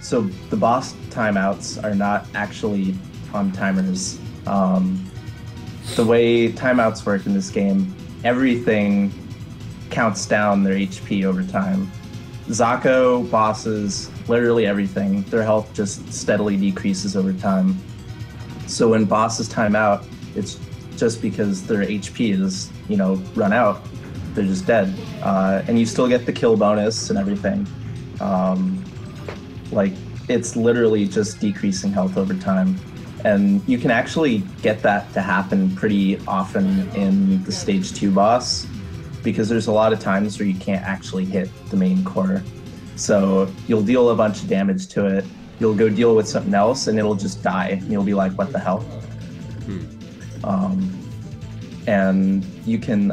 the boss timeouts are not actually on timers. The way timeouts work in this game, everything counts down their HP over time. Zako, bosses, literally everything, their health just steadily decreases over time. So when bosses time out, it's just because their HP is, you know, run out. They're just dead. And you still get the kill bonus and everything. Like, it's literally just decreasing health over time. And you can actually get that to happen pretty often in the stage 2 boss, because there's a lot of times where you can't actually hit the main core. So you'll deal a bunch of damage to it, you'll go deal with something else, and it'll just die, and you'll be like, what the hell? And you can,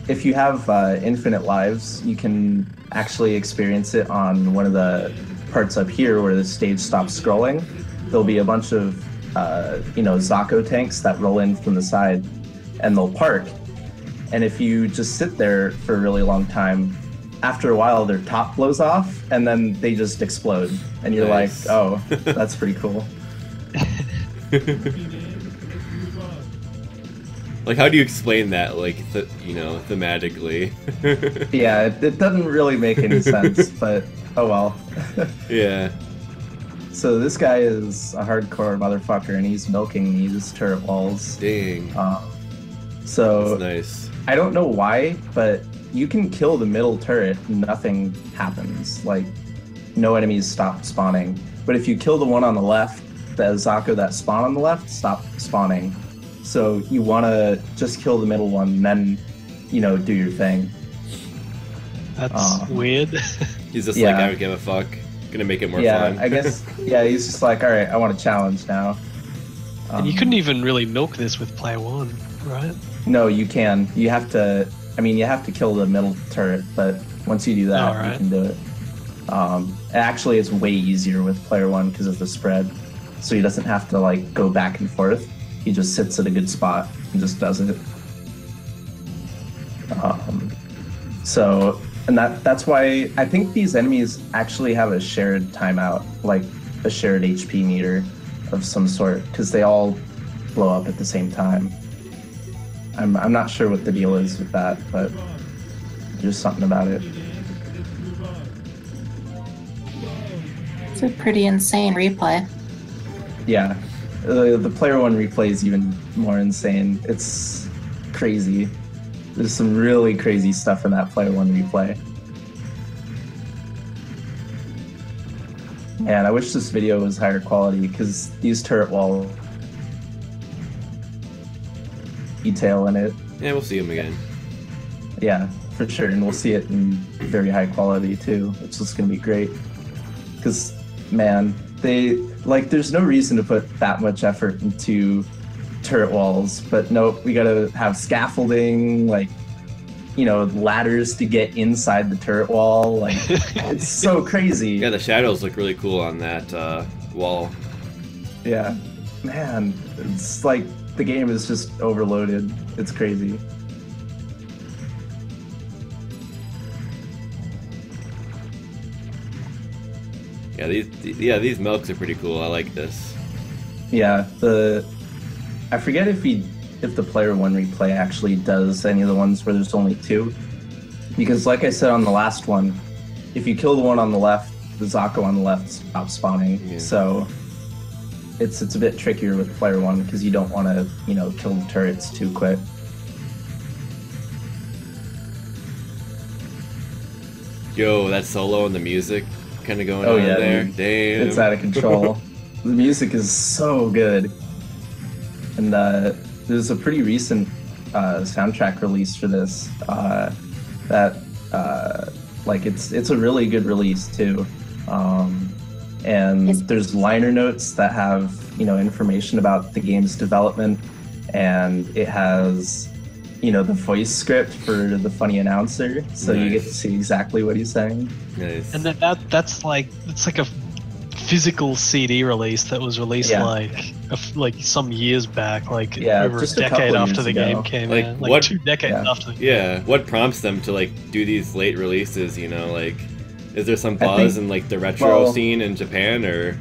if you have infinite lives, you can actually experience it on one of the parts up here where the stage stops scrolling. There'll be a bunch of, Zako tanks that roll in from the side, and they'll park. And if you just sit there for a really long time, after a while their top blows off, and then they just explode. And you're Nice. like, oh, that's pretty cool. Like, how do you explain that, like, thematically? Yeah, it doesn't really make any sense, but oh well. Yeah. So this guy is a hardcore motherfucker, and he's milking these turret walls. Dang. So That's nice. I don't know why, but you can kill the middle turret and nothing happens. Like, no enemies stop spawning. But if you kill the one on the left, the Zako that spawn on the left stop spawning. So you want to just kill the middle one and then, do your thing. That's weird. He's just like, I don't give a fuck. Gonna make it more fun. I guess, he's just like, all right, I want a challenge now. And you couldn't even really milk this with player 1, right? No, you can. You have to I mean, you have to kill the middle turret, but once you do that, Alright. you can do it. Actually, it's way easier with player one because of the spread, so he doesn't have to like go back and forth. He just sits at a good spot and just does it. And that's why I think these enemies actually have a shared timeout, like a shared HP meter of some sort, because they all blow up at the same time. I'm not sure what the deal is with that, but there's something about it. It's a pretty insane replay. Yeah, the player one replay is even more insane. It's crazy. There's some really crazy stuff in that player one replay. And I wish this video was higher quality because these turret wall detail in it. Yeah, we'll see him again. Yeah, for sure. And we'll see it in very high quality too, which is going to be great. Because, man, there's no reason to put that much effort into turret walls, but no, we gotta have scaffolding, like, you know, ladders to get inside the turret wall. Like, it's so crazy. Yeah, the shadows look really cool on that wall. Yeah, man, it's like the game is just overloaded. It's crazy. Yeah, these milks are pretty cool. I like this. Yeah, I forget if the player one replay actually does any of the ones where there's only two, because like I said on the last one, if you kill the one on the left, the Zako on the left stops spawning. Yeah. So it's a bit trickier with player one because you don't want to, you know, kill the turrets too quick. Yo, that solo and the music kind of going Oh, on yeah, there. dude. Damn. It's out of control. The music is so good. And there's a pretty recent soundtrack release for this it's a really good release too. And there's liner notes that have, you know, information about the game's development, and it has, you know, the voice script for the funny announcer, so you get to see exactly what he's saying. Nice. And that's like, it's like a physical CD release that was released like some years back, like over a just a decade couple after years the ago. game came Like, out, like what- 2 decades after the game. Yeah, what prompts them to like do these late releases, you know, like is there some buzz in like the retro scene in Japan, or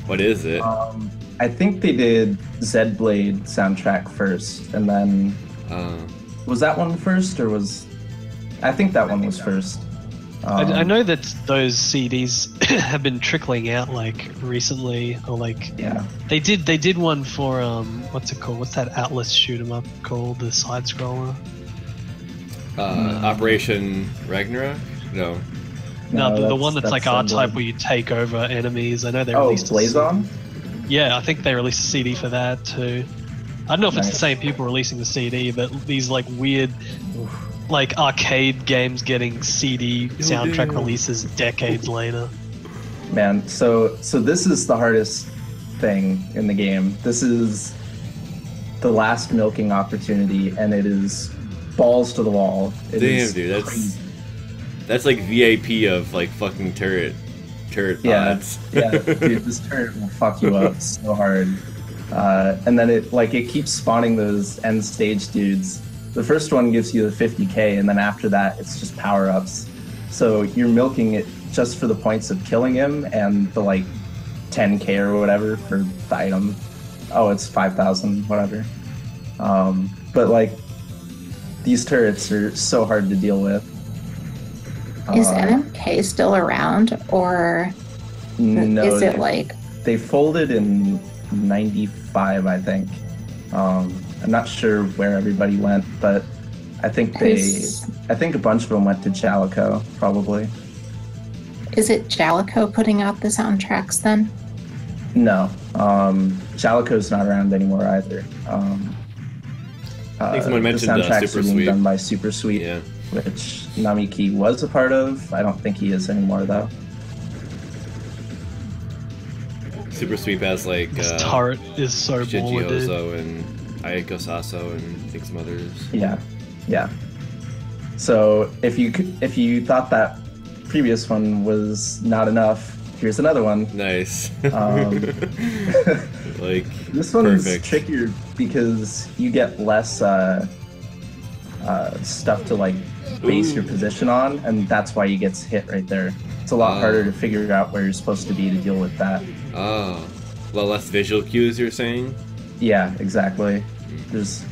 what is it? I think they did Zed Blade soundtrack first, and then was that one first, or I think that one was first. I know that those CDs have been trickling out like recently, or like they did one for what's it called? What's that Atlas shoot 'em up called? The side scroller. Operation Ragnarok? No. No, the one that's like Sunblade. R-Type where you take over enemies. I know they Oh, released Blazon? Yeah, I think they released a CD for that too. I don't know if it's the same people releasing the CD, but these like weird, like arcade games getting CD soundtrack releases decades later. Man, so this is the hardest thing in the game. This is the last milking opportunity, and it is balls to the wall. Damn, dude, that's like VIP of like fucking turret pods. Yeah, dude, this turret will fuck you up so hard. And then it keeps spawning those end stage dudes. The first one gives you the 50k, and then after that, it's just power-ups. So you're milking it just for the points of killing him and the, like, 10k or whatever for the item. Oh, it's 5,000, whatever. But, like, these turrets are so hard to deal with. Is NMK still around, or No, is it like... They folded in 95, I think. I'm not sure where everybody went, but I think a bunch of them went to Jalico, probably. Is it Jalico putting out the soundtracks then? No, Jalico's not around anymore either. I think someone mentioned the soundtracks Super are being Sweet. done by Super Sweet, Yeah. which Namiki was a part of. I don't think he is anymore, though. Super Sweep has like This turret is so baller, dude. Shijihozo and Ayako Saso and I think some others. Yeah. So if you thought that previous one was not enough, here's another one. Nice. Like This one's perfect. trickier because you get less stuff to like base your position on, and that's why you get hit right there. It's a lot harder to figure out where you're supposed to be to deal with that. Oh, well, less visual cues, you're saying? Yeah, exactly. It's.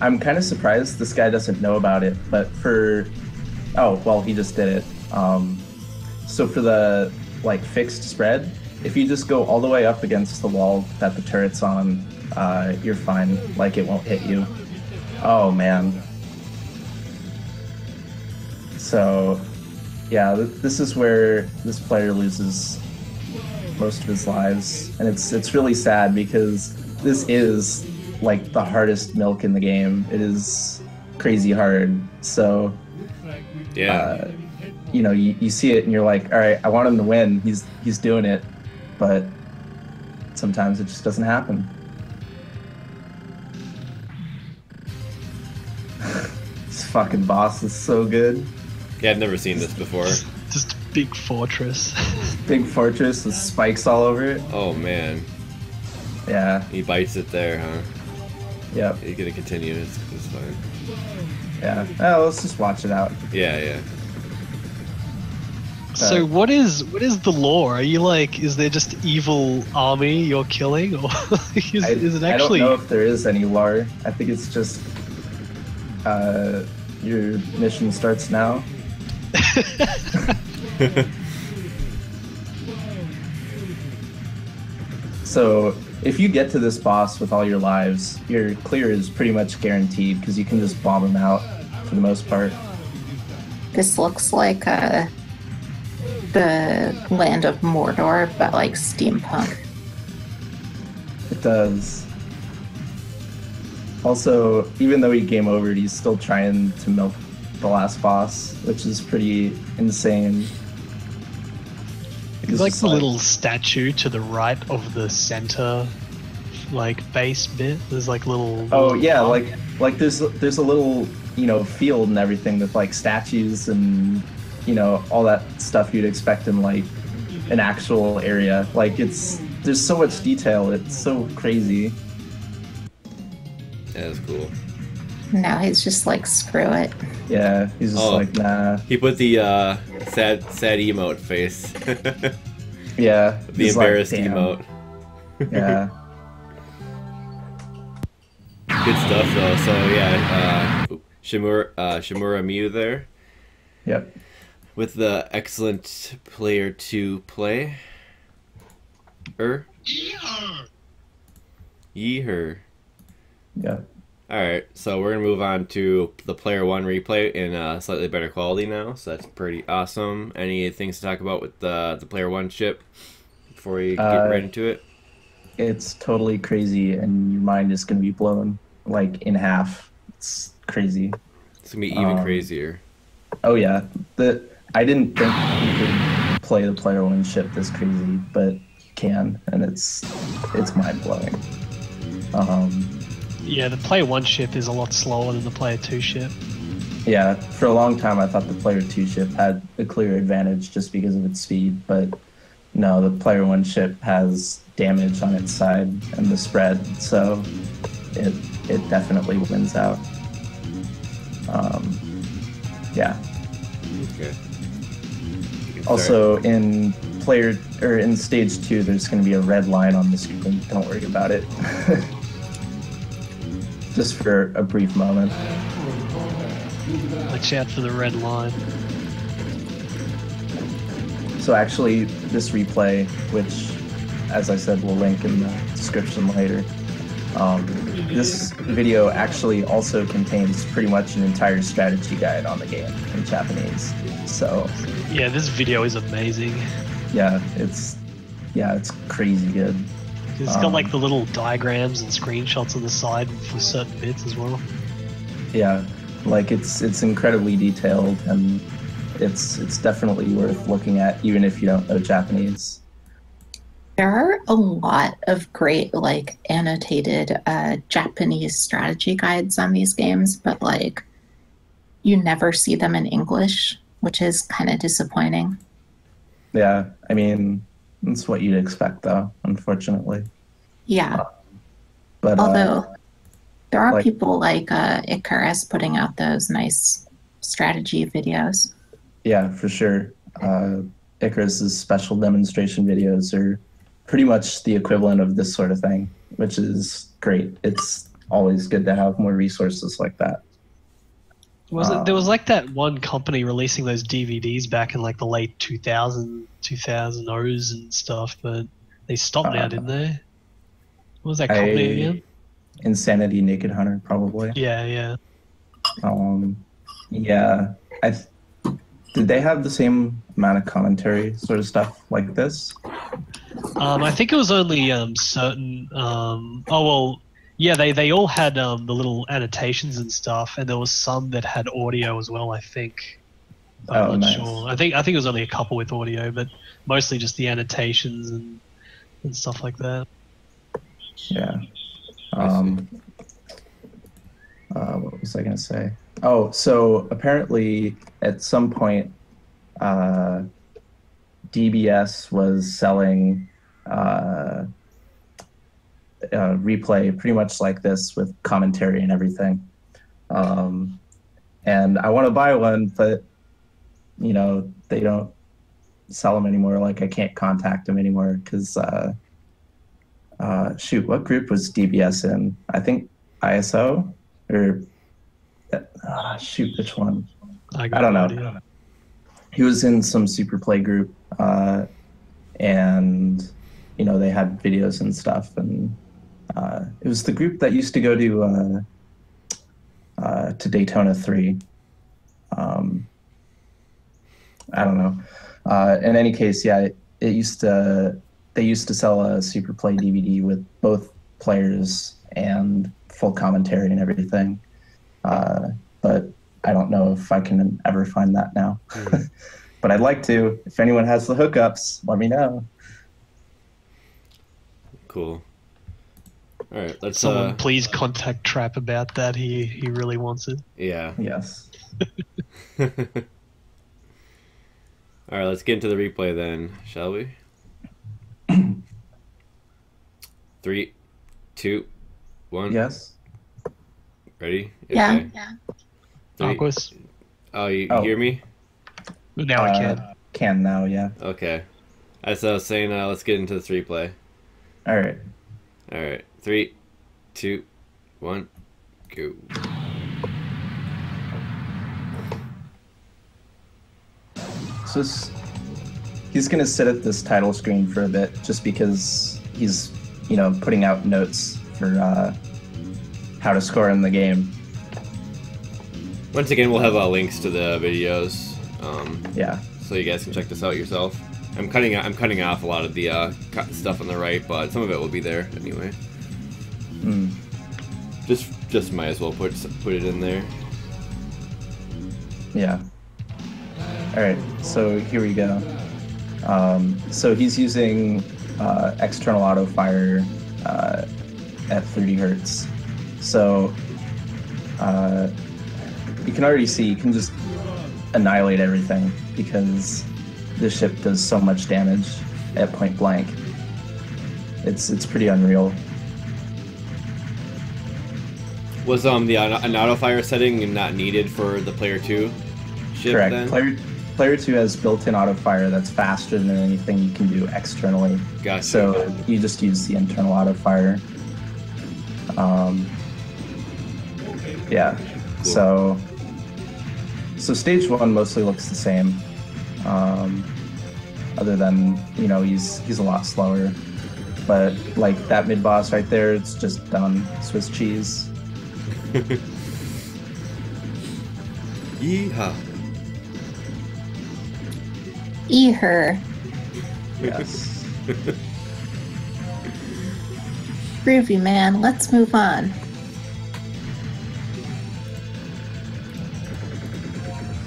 I'm kind of surprised this guy doesn't know about it, but oh well, he just did it. So for the like fixed spread, if you just go all the way up against the wall that the turret's on, you're fine. Like it won't hit you. Oh man. So, yeah, this is where this player loses most of his lives, and it's really sad because this is like the hardest milk in the game. It is crazy hard. So, Yeah. You see it and you're like, all right, I want him to win. He's doing it, but sometimes it just doesn't happen. This fucking boss is so good. Yeah, I've never seen this before. Just a big fortress. Big fortress with spikes all over it. Oh man, Yeah. he bites it there, huh? Yep. He's gonna continue. It's fine. Yeah. Oh, let's just watch it out. Yeah. So what is the lore? Are you like, is there just evil army you're killing, or is it actually? I don't know if there is any lore. I think it's just your mission starts now. So if you get to this boss with all your lives, your clear is pretty much guaranteed because you can just bomb him out for the most part. This looks like the land of Mordor, but like steampunk. It does. Also, even though he game overed, he's still trying to milk the last boss, which is pretty insane. It's like the little statue to the right of the center, like base bit. There's like little. Oh yeah, like there's a little field and everything with like statues and all that stuff you'd expect in like an actual area. Like there's so much detail. It's so crazy. Yeah, that's cool. Now he's just like, screw it. Yeah, he's just like, nah. He put the sad emote face. Yeah. The embarrassed emote. Yeah. Good stuff though. So yeah, Shimura Mew there. Yep. With the excellent player 2 play. Yeeher. Yeah. Alright, so we're gonna move on to the player 1 replay in slightly better quality now, so that's pretty awesome. Any things to talk about with the player 1 ship before we get right into it? It's totally crazy, and your mind is gonna be blown like in half. It's crazy. It's gonna be even crazier. Oh yeah, I didn't think you could play the player 1 ship this crazy, but you can, and it's mind blowing. Yeah, the player 1 ship is a lot slower than the player 2 ship. Yeah, for a long time I thought the player 2 ship had a clear advantage just because of its speed, but no, the player 1 ship has damage on its side and the spread, so it definitely wins out. Yeah. Okay. Also, in stage 2, there's going to be a red line on the screen. Don't worry about it. Just for a brief moment. Watch out for the red line. So actually, this replay, which, as I said, we'll link in the description later, this video actually also contains pretty much an entire strategy guide on the game in Japanese. So yeah, this video is amazing. Yeah, it's crazy good. It's got like the little diagrams and screenshots on the side for certain bits as well. Yeah, like it's incredibly detailed, and it's definitely worth looking at even if you don't know Japanese. There are a lot of great, like, annotated Japanese strategy guides on these games, but, like, you never see them in English, which is kind of disappointing. Yeah, I mean, that's what you'd expect, though, unfortunately. Yeah. But Although there are like- people like Icarus putting out those nice strategy videos. yeah, for sure. Icarus's special demonstration videos are pretty much the equivalent of this sort of thing, which is great. It's always good to have more resources like that. There was like that one company releasing those DVDs back in like the late 2000s and stuff, but they stopped now, didn't they? What was that company again? Insanity Naked Hunter, probably. Yeah. Yeah. Did they have the same amount of commentary sort of stuff like this? I think it was only certain. Yeah, they all had the little annotations and stuff, and there was some that had audio as well. I think. I'm not sure. I think it was only a couple with audio, but mostly just the annotations and stuff like that. Yeah. What was I going to say? Oh, so apparently at some point, DBS was selling replay pretty much like this with commentary and everything. And I want to buy one, but, you know, they don't sell them anymore. Like, I can't contact them anymore because, shoot, what group was DBS in? I think ISO? Or, shoot, which one? I don't know. Idea. He was in some Superplay group, and, you know, they had videos and stuff. And it was the group that used to go to Daytona 3. I don't know. In any case, yeah, they used to sell a Superplay DVD with both players and full commentary and everything. But I don't know if I can ever find that now. But I'd like to. If anyone has the hookups, let me know. Cool. All right, let's. Someone please contact Trap about that. He really wants it. Yeah. Yes. All right, let's get into the replay then, shall we? 3, 2, 1. Yes. Ready? Yeah. Okay. Yeah. Aquas. Oh, you hear me? Now I can. Can now, yeah. Okay. As I was saying, let's get into this replay. All right. All right. 3, 2, 1, go. So he's going to sit at this title screen for a bit just because he's, you know, putting out notes for how to score in the game. Once again, we'll have links to the videos. Yeah. So you guys can check this out yourself. I'm cutting off a lot of the stuff on the right, but some of it will be there anyway. Just might as well put it in there. Yeah. All right. So here we go. So he's using external auto fire at 30 hertz. So you can already see you can just annihilate everything because this ship does so much damage at point blank. It's pretty unreal. Was an auto fire setting not needed for the player 2 ship? Correct. Then? Player 2 has built-in auto fire that's faster than anything you can do externally. Gotcha. So you just use the internal auto fire. Yeah. Cool. So stage 1 mostly looks the same. Other than, you know, he's a lot slower. But like that mid boss right there, it's just done Swiss cheese. Yeehaw. Her. Yes. Groovy, man. Let's move on.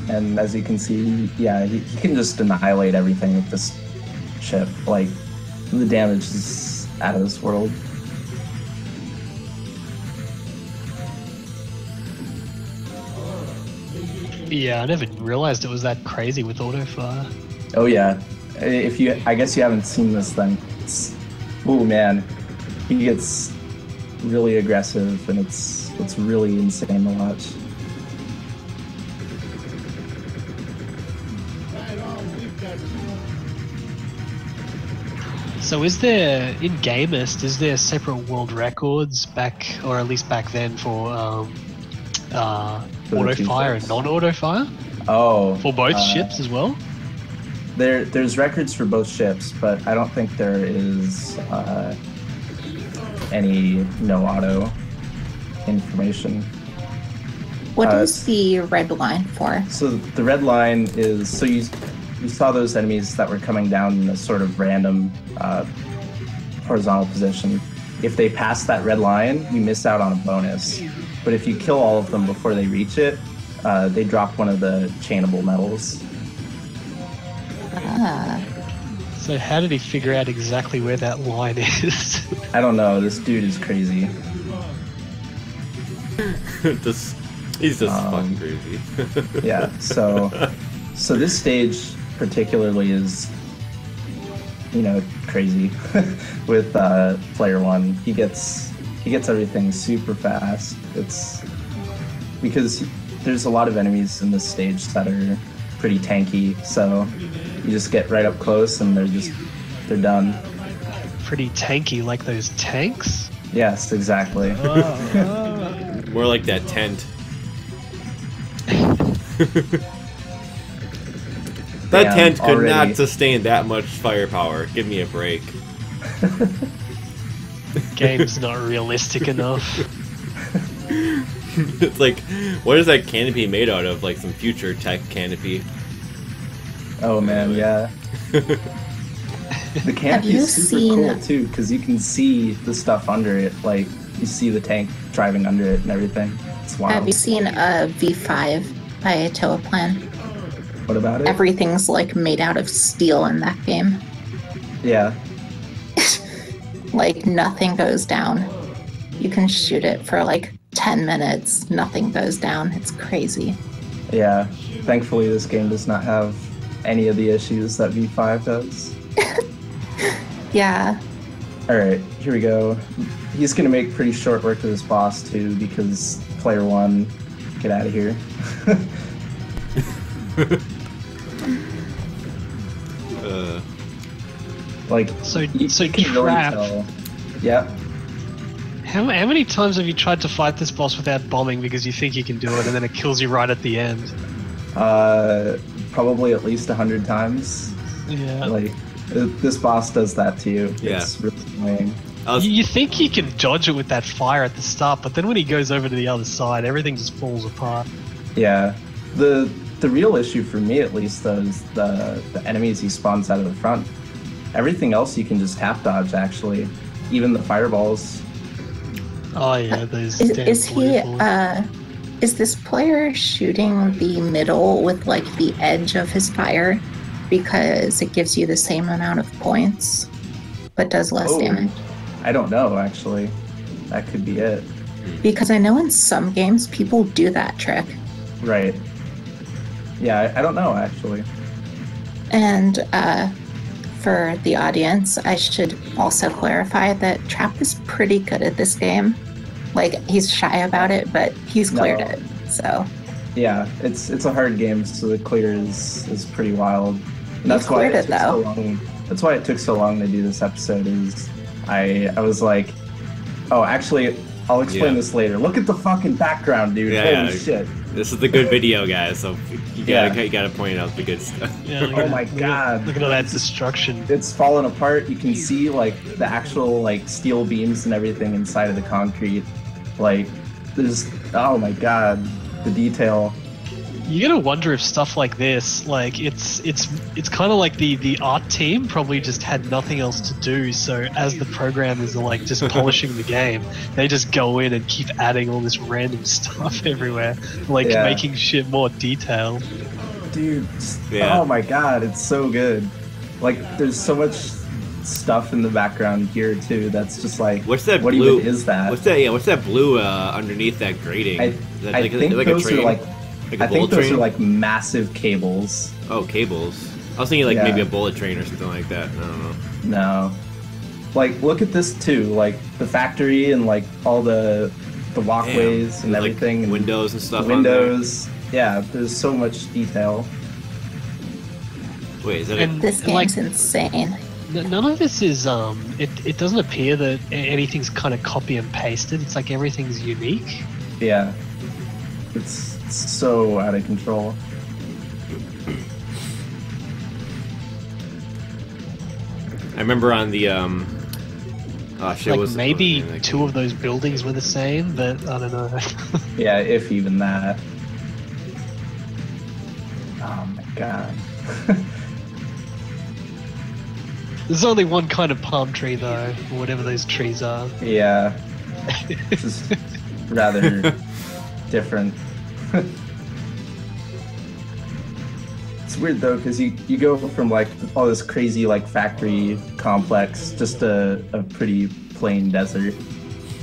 And as you can see, yeah, he can just annihilate everything with this ship. Like, The damage is out of this world. Yeah, I never realized it was that crazy with auto fire. Oh yeah, I guess you haven't seen this then. Oh man, he gets really aggressive and it's really insane to watch. So is there, in Gamist, is there separate world records back, or at least back then, for auto fire and non-auto fire? Oh. For both ships as well? There's records for both ships, but I don't think there is any no auto information. What is the red line for? So the red line is, so you saw those enemies that were coming down in a sort of random horizontal position. If they pass that red line, you miss out on a bonus. But if you kill all of them before they reach it, they drop one of the chainable medals. Ah. So how did he figure out exactly where that line is? I don't know. This dude is crazy. He's just fucking crazy. Yeah. So this stage particularly is, crazy with player one. He gets everything super fast. It's because there's a lot of enemies in this stage that are pretty tanky, so you just get right up close and they're done. Pretty tanky, like those tanks? Yes, exactly. More like that tent. That tent could not sustain that much firepower. Give me a break. Game's not realistic enough. It's like, what is that canopy made out of? Like some future tech canopy. Oh man, yeah. The canopy is super cool too, because you can see the stuff under it. Like, you see the tank driving under it and everything. It's wild. Have you seen a V5 by Toaplan? What about it? Everything's like made out of steel in that game. Yeah. Like nothing goes down. You can shoot it for like 10 minutes, nothing goes down. It's crazy. Yeah. Thankfully, this game does not have any of the issues that V5 does. Yeah. Alright, here we go. He's gonna make pretty short work of this boss too, because player one, get out of here. Like, so can really tell. Yep. How many times have you tried to fight this boss without bombing because you think you can do it and then it kills you right at the end? Probably at least 100 times. Yeah. Like, this boss does that to you. Yeah. It's really annoying. You think you can dodge it with that fire at the start, but then when he goes over to the other side, everything just falls apart. Yeah. The real issue for me, at least, though, is the enemies he spawns out of the front. Everything else you can just tap dodge, actually. Even the fireballs. Oh yeah, those is this player shooting the middle with like the edge of his fire because it gives you the same amount of points but does less damage? I don't know, actually. That could be it. Because I know in some games people do that trick. Right. Yeah, I don't know, actually. And for the audience, I should also clarify that Trap is pretty good at this game. Like, he's shy about it, but he's cleared it, so. Yeah, it's a hard game, so the clear is pretty wild. And that's why it took so long. That's why it took so long to do this episode. Is I was like, oh, actually, I'll explain this later. Look at the fucking background, dude. Holy shit. This is the good video, guys. So you gotta point out the good stuff. Yeah, oh my god! Look at all that destruction. It's falling apart. You can see like the actual like steel beams and everything inside of the concrete. Like, there's, oh my god, the detail. You gotta wonder if stuff like this, like it's kind of like the art team probably just had nothing else to do. So as the programmers are like just polishing the game, they just go in and keep adding all this random stuff everywhere, like making shit more detailed. Dude, oh my god, it's so good. Like, there's so stuff in the background here too. That's just like, what's that what blue? even is that? What's that? Yeah, what's that blue underneath that grating? I Is that think those a train? are like, Like a I think bullet those train? are like massive cables. Oh, cables. I was thinking like Yeah. maybe a bullet train or something like that. I don't know. No, like look at this too. Like the factory and like all the walkways and Like, everything. and windows and stuff. windows. Yeah, there's so much detail. Wait, is that And This like, game's insane. none of this is it doesn't appear that anything's kind of copy and pasted. It's like everything's unique. Yeah, it's so out of control. I remember on the shit Like was maybe like, two of those buildings were the same, but I don't know. Yeah, if even that. Oh my god. There's only one kind of palm tree though, or whatever those trees are. Yeah, just rather different. It's weird though, because you go from like all this crazy like factory complex just a pretty plain desert.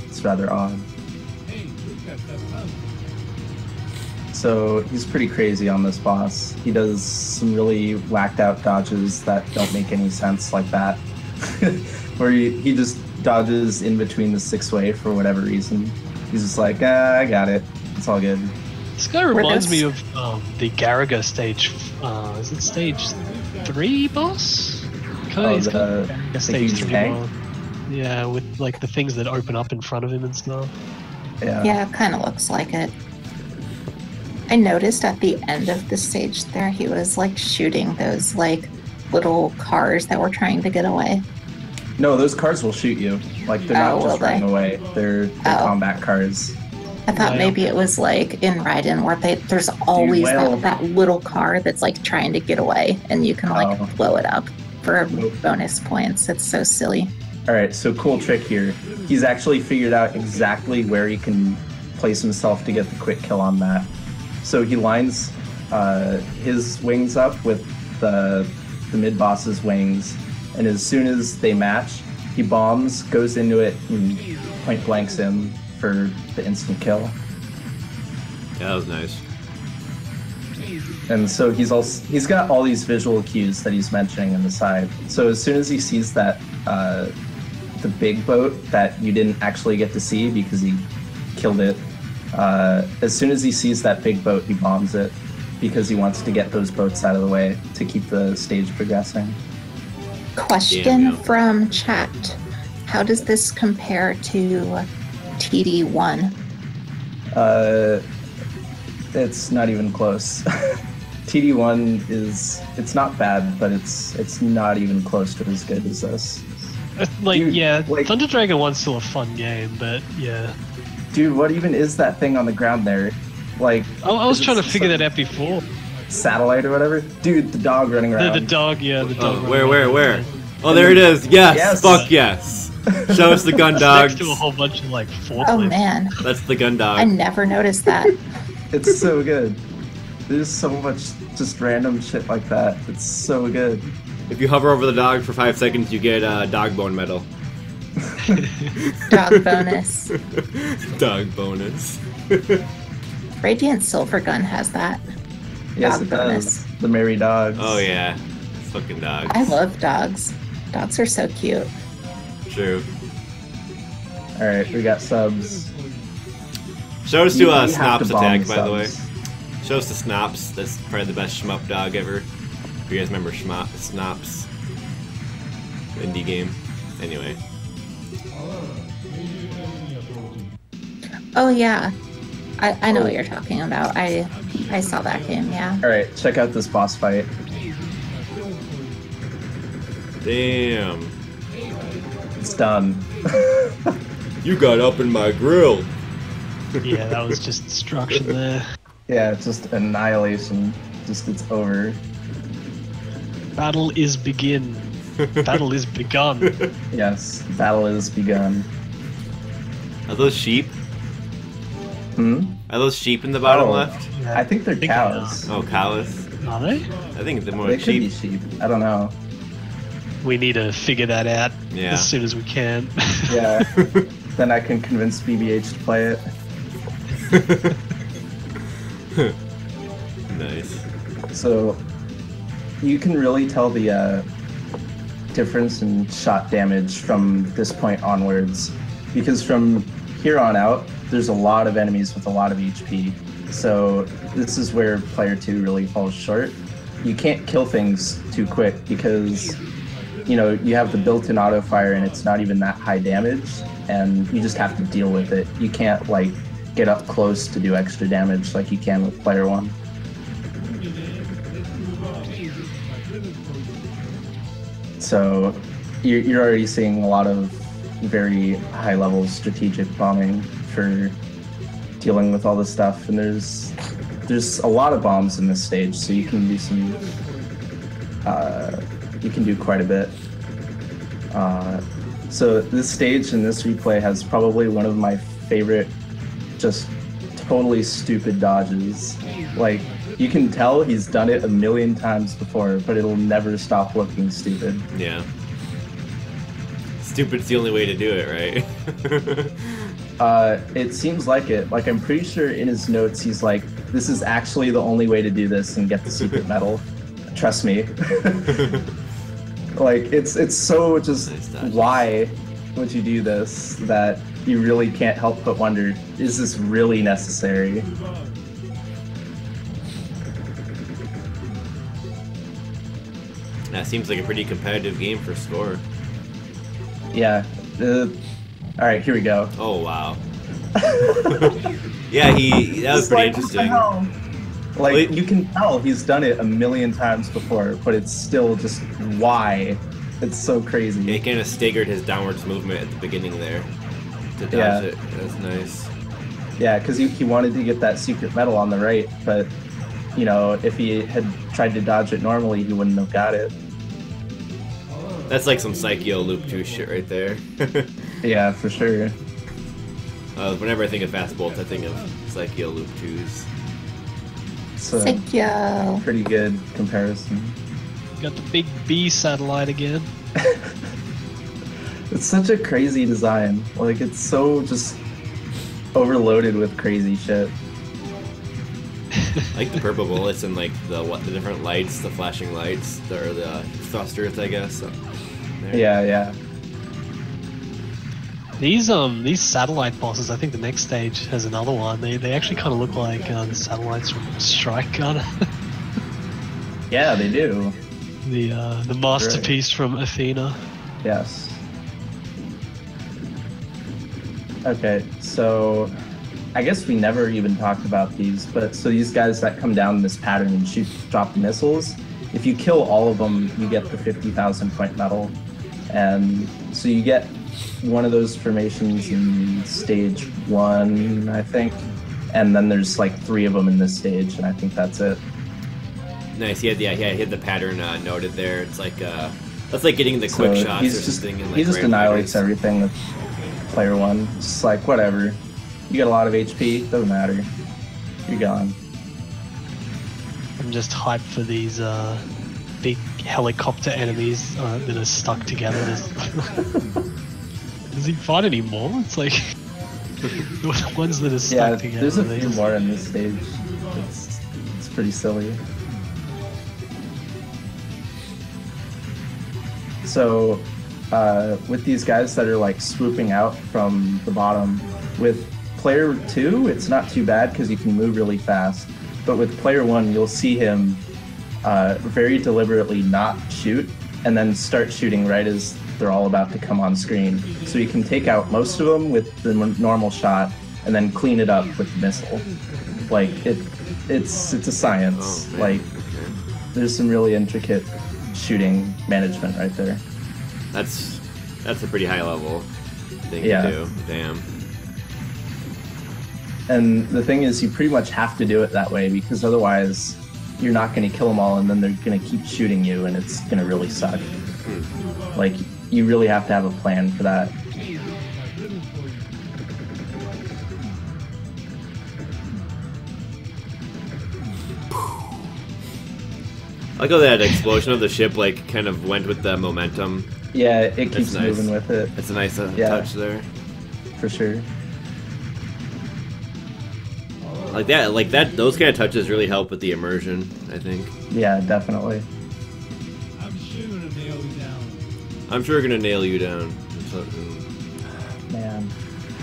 It's rather odd. So he's pretty crazy on this boss. He does some really whacked out dodges that don't make any sense, like that. Where he just dodges in between the six-way for whatever reason. He's just like, I got it. It's all good. This guy reminds this- me of the Garaga stage. Is it stage 3 boss? He's got the Garaga stage huge 3 tank? boss. Yeah, with like the things that open up in front of him and stuff. Yeah, it kind of looks like it. I noticed at the end of the stage there, he was like shooting those like little cars that were trying to get away. No, those cars will shoot you. Like, they're not Oh, just will running they? away. They're Oh. combat cars. I thought Well- maybe it was like in Raiden where there's always well- that little car that's like trying to get away and you can like Oh. blow it up for Nope. bonus points. It's so silly. All right, so cool trick here. He's actually figured out exactly where he can place himself to get the quick kill on that. So he lines his wings up with the mid-boss's wings, and as soon as they match, he bombs, goes into it, and point blanks him for the instant kill. Yeah, that was nice. And so he's got all these visual cues that he's mentioning on the side. So as soon as he sees that the big boat that you didn't actually get to see because he killed it, as soon as he sees that big boat, he bombs it because he wants to get those boats out of the way to keep the stage progressing. Question Yeah. from chat. How does this compare to TD1? It's not even close. TD1 it's not bad, but it's not even close to as good as this. Like, Dude, yeah, like- Thunder Dragon 1's still a fun game, but yeah. Dude, what even is that thing on the ground there? Like, I was is it trying to some figure sort that of out before. satellite or whatever? Dude, the dog running around. The dog, yeah, the dog. Oh, running where? around. Oh, there it is. Yes. Yes. Fuck yes. Show us the gun It's dog. next to a whole bunch of like forklifts. Oh man, That's the gun dog. I never noticed that. It's so good. There's so much just random shit like that. It's so good. If you hover over the dog for 5 seconds, you get a dog bone medal. Dog bonus. Dog bonus. Radiant Silvergun has that. Yes, Dog it bonus. does. The merry dogs. Oh yeah, fucking dogs. I love dogs. Dogs are so cute. True. All right, we got subs. Show us You to have Snops to bomb attack, the by the way. subs. Show us to Snops. That's probably the best shmup dog ever. If you guys remember Snops. Indie game. Anyway. Oh yeah, I know what you're talking about. I saw that game. Yeah. All right, check out this boss fight. Damn. It's done. You got up in my grill. Yeah, that was just destruction there. Yeah, it's just annihilation. Just it's over. Battle is begin. Battle is begun. Yes, battle is begun. Are those sheep? Are those sheep in the bottom Oh. left? I think they're they cows. Oh, cows. Are they? I think they're more They could be sheep. sheep. I don't know. we need to figure that out as soon as we can. Yeah. Then I can convince BBH to play it. Nice. So you can really tell the difference in shot damage from this point onwards, because from here on out, there's a lot of enemies with a lot of HP. So this is where player 2 really falls short. You can't kill things too quick because, you know, you have the built-in auto fire and it's not even that high damage, and you just have to deal with it. You can't like get up close to do extra damage like you can with player 1. So you're already seeing a lot of very high-level strategic bombing for dealing with all this stuff, and there's a lot of bombs in this stage, so you can do some you can do quite a bit. So this stage and this replay has probably one of my favorite just totally stupid dodges. Like, you can tell he's done it a million times before, but it'll never stop looking stupid. Yeah. Stupid's the only way to do it, right? It seems like it. Like, I'm pretty sure in his notes he's like, this is actually the only way to do this and get the secret medal. Trust me. Like, it's so just, why would you do this, that you really can't help but wonder, is this really necessary? That seems like a pretty competitive game for score. Yeah. Alright, here we go. Oh, wow. Yeah, that was pretty interesting. Like, you can tell he's done it a million times before, but it's still just, why? It's so crazy. He kind of staggered his downwards movement at the beginning there to dodge it. That's nice. Yeah, because he wanted to get that secret medal on the right, but, you know, if he had tried to dodge it normally, he wouldn't have got it. That's like some Psycho Loop 2 shit right there. Yeah, for sure. Whenever I think of fast bolts, I think of Psycho Loop 2s. So, Psycho. pretty good comparison. Got the big B satellite again. It's such a crazy design. Like, it's so just overloaded with crazy shit. Like the purple bullets and like the different lights, the flashing lights, or the thrusters, I guess. There. Yeah. These satellite bosses, I think the next stage has another one. They actually kind of look like the satellites from Strike, kind of. Yeah, they do. The masterpiece from Athena. Yes. Okay, so I guess we never even talked about these, but so these guys that come down in this pattern and drop missiles, if you kill all of them, you get the 50,000 point medal. And so you get one of those formations in stage 1, I think, and then there's like 3 of them in this stage, and I think that's it. Nice. He had the pattern noted there. It's like that's like getting the quick shots or something. He just annihilates everything with player 1. It's just like, whatever. You got a lot of HP, doesn't matter. You're gone. I'm just hyped for these big helicopter enemies that are stuck together. Does he fight any more? It's like the ones that are stuck together. There's a few more in this stage. It's pretty silly. So, with these guys that are like swooping out from the bottom, with player 2, it's not too bad because you can move really fast. But with player 1, you'll see him very deliberately not shoot and then start shooting right as they're all about to come on screen. So you can take out most of them with the normal shot and then clean it up with the missile. Like, it's a science. Oh, like, there's some really intricate shooting management right there. That's a pretty high level thing to do. Damn. And the thing is, you pretty much have to do it that way because otherwise you're not going to kill them all and then they're going to keep shooting you and it's going to really suck. Like, you really have to have a plan for that. I like how that explosion of the ship like kind of went with the momentum. Yeah, it keeps nice. moving with it. It's a nice touch there. For sure. Like that. Those kind of touches really help with the immersion, I think. Yeah, definitely. I'm sure gonna nail you down. I'm sure gonna nail you down. Man.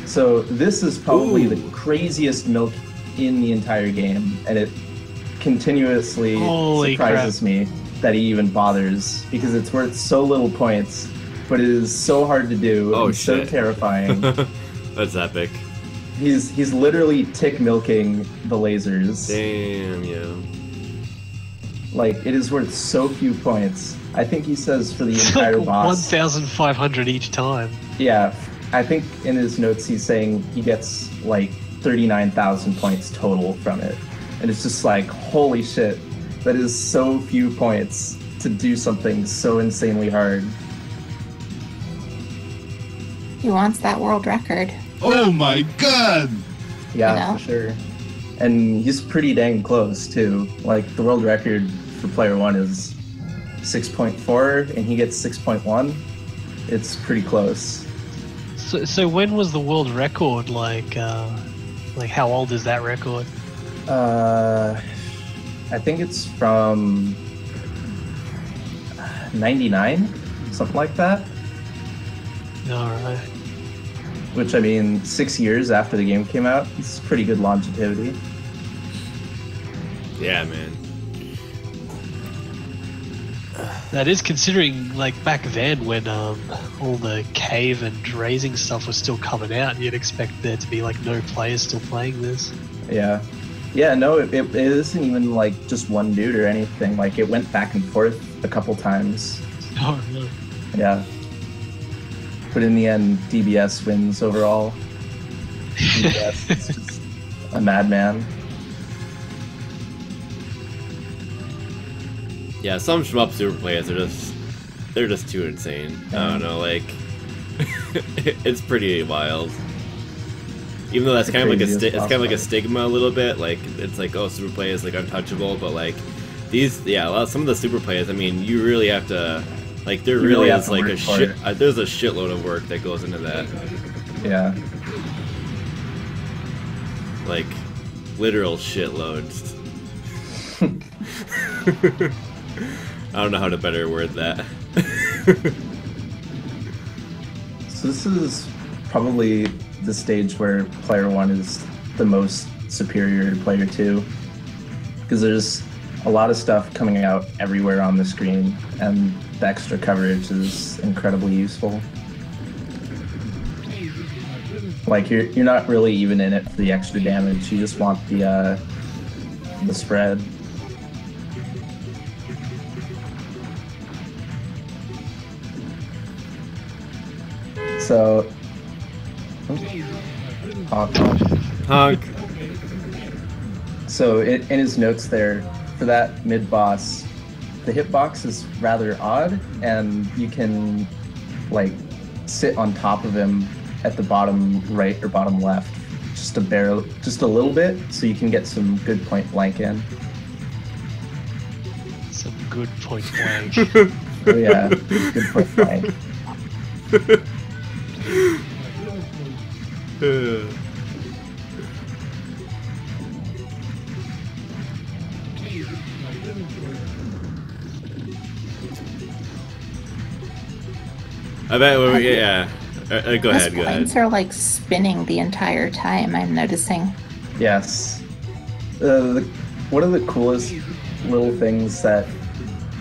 So this is probably the craziest milk in the entire game, and it continuously surprises me that he even bothers, because it's worth so little points, but it is so hard to do and so terrifying. That's epic. He's literally tick milking the lasers. Damn, yeah. Like, it is worth so few points. I think he says for the entire boss. 1,500 each time. Yeah, I think in his notes he's saying he gets like 39,000 points total from it. And it's just like, holy shit, that is so few points to do something so insanely hard. He wants that world record. Oh my god! Yeah, for sure. And he's pretty dang close too. Like, the world record for player 1 is 6.4 and he gets 6.1. It's pretty close. So when was the world record? Like how old is that record? I think it's from 99, something like that. Alright. Which, I mean, 6 years after the game came out, it's pretty good longevity. Yeah, man. That is, considering, like, back then when all the cave and raising stuff was still coming out, you'd expect there to be, like, no players still playing this. Yeah. Yeah, no, it isn't even, like, just one dude or anything. Like, it went back and forth a couple times. Oh, really? Yeah. But in the end, DBS wins overall. DBS is just a madman. Yeah, some shmup super players are they're just too insane. I don't know, like it's pretty wild. Even though that's kind of like a stigma a little bit. Like, it's like, oh, super play is like untouchable, but like some of the super players, I mean, you really have to, like, there really is like a shit. There's a shitload of work that goes into that. Yeah. Like, literal shitloads. I don't know how to better word that. So this is probably the stage where player 1 is the most superior to player 2, because there's a lot of stuff coming out everywhere on the screen, and the extra coverage is incredibly useful. Like, you're not really even in it for the extra damage, you just want the spread. So, honk. So in his notes there, for that mid-boss, the hitbox is rather odd, and you can, like, sit on top of him at the bottom right or bottom left, just a little bit, so you can get some good point blank in. Some good point blank. Oh yeah, good point blank. I bet, yeah. Go ahead. Points are like spinning the entire time, I'm noticing. Yes. One of the coolest little things that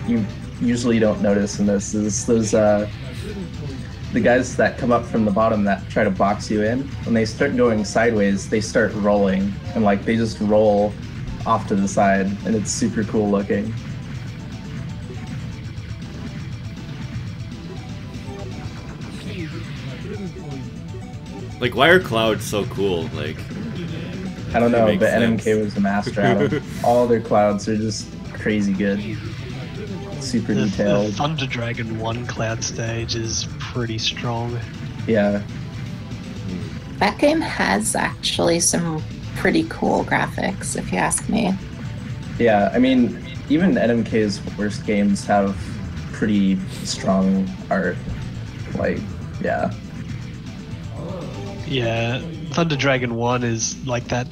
you usually don't notice in this is those the guys that come up from the bottom that try to box you in, when they start going sideways, they start rolling, and like they just roll off to the side, and it's super cool looking. Like, why are clouds so cool? Like, I don't know, but NMK was a master at them. All their clouds are just crazy good. Super detailed. The Thunder Dragon 1 cloud stage is pretty strong. Yeah. That game has actually some pretty cool graphics, if you ask me. Yeah, I mean, even NMK's worst games have pretty strong art. Like, yeah. Yeah, Thunder Dragon 1 is like that.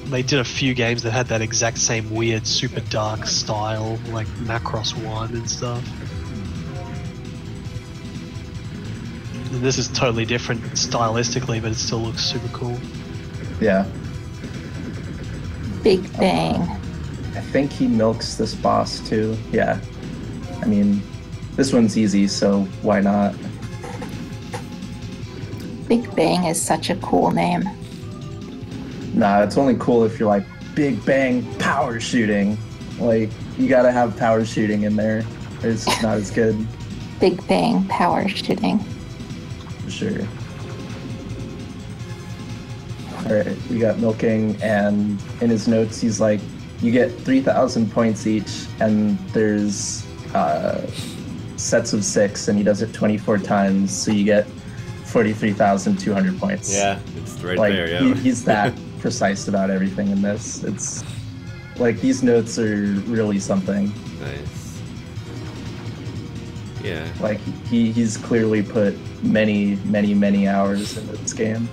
They did a few games that had that exact same weird, super dark style, like Macross 1 and stuff. And this is totally different stylistically, but it still looks super cool. Yeah. Big Bang. I think he milks this boss too. Yeah. I mean, this one's easy, so why not? Big Bang is such a cool name. Nah, it's only cool if you're like Big Bang power shooting. Like, you gotta have power shooting in there. It's not as good. Big Bang power shooting. For sure. Alright, we got milking, and in his notes he's like, you get 3,000 points each, and there's sets of 6, and he does it 24 times, so you get 43,200 points. Yeah, it's right like, there, yeah. He's that precise about everything in this. It's like, these notes are really something. Nice. Yeah. Like, he's clearly put many hours into this game.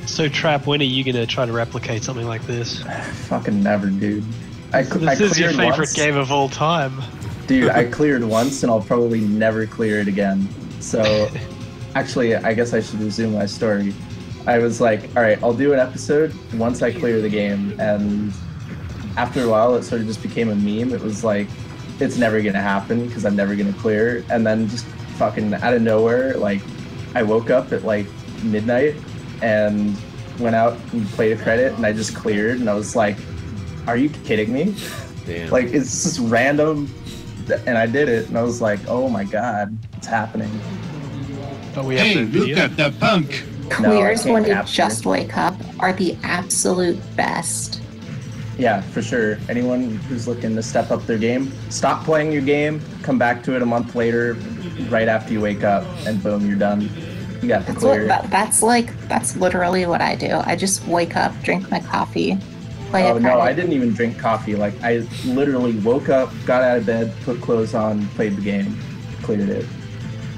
So, Trap, when are you going to try to replicate something like this? Fucking never, dude. This is your favorite once. game of all time. Dude, I cleared once, and I'll probably never clear it again. So, actually, I guess I should resume my story. I was like, alright, I'll do an episode once I clear the game, and after a while, it sort of just became a meme. It was like, it's never gonna happen, because I'm never gonna clear. And then just fucking out of nowhere, like, I woke up at like midnight, and went out and played a credit, and I just cleared, and I was like, are you kidding me? Damn. Like, it's just random, and I did it, and I was like, oh my god, it's happening. But we have Hey, no look video. at the punk! Clears can't when you capture. just wake up are the absolute best. Yeah, for sure. Anyone who's looking to step up their game, stop playing your game, come back to it a month later, right after you wake up, and boom, you're done. You got the clear. That's literally what I do. I just wake up, drink my coffee, play Oh a no, credit. I didn't even drink coffee. Like, I literally woke up, got out of bed, put clothes on, played the game, cleared it.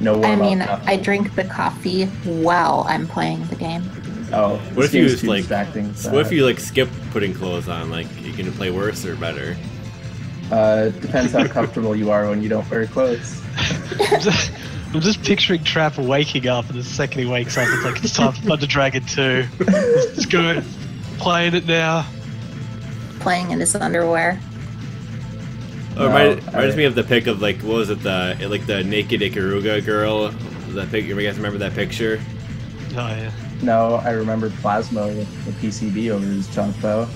No warm I up. mean, nothing. I drink the coffee while I'm playing the game. Oh, What this if you game's just too like? distracting. What if you like skip putting clothes on? Like, you gonna play worse or better? Depends how comfortable you are when you don't wear clothes. I'm just picturing Trap waking up, and the second he wakes up, it's like, it's time for Thunder Dragon 2. It's good. Playing it now. Playing in his underwear. Oh, No, reminds me of the pic of like, what was it, the naked Ikaruga girl? That pic, you guys remember that picture? Oh, yeah. No, I remember Plasma with the PCB over his junk though.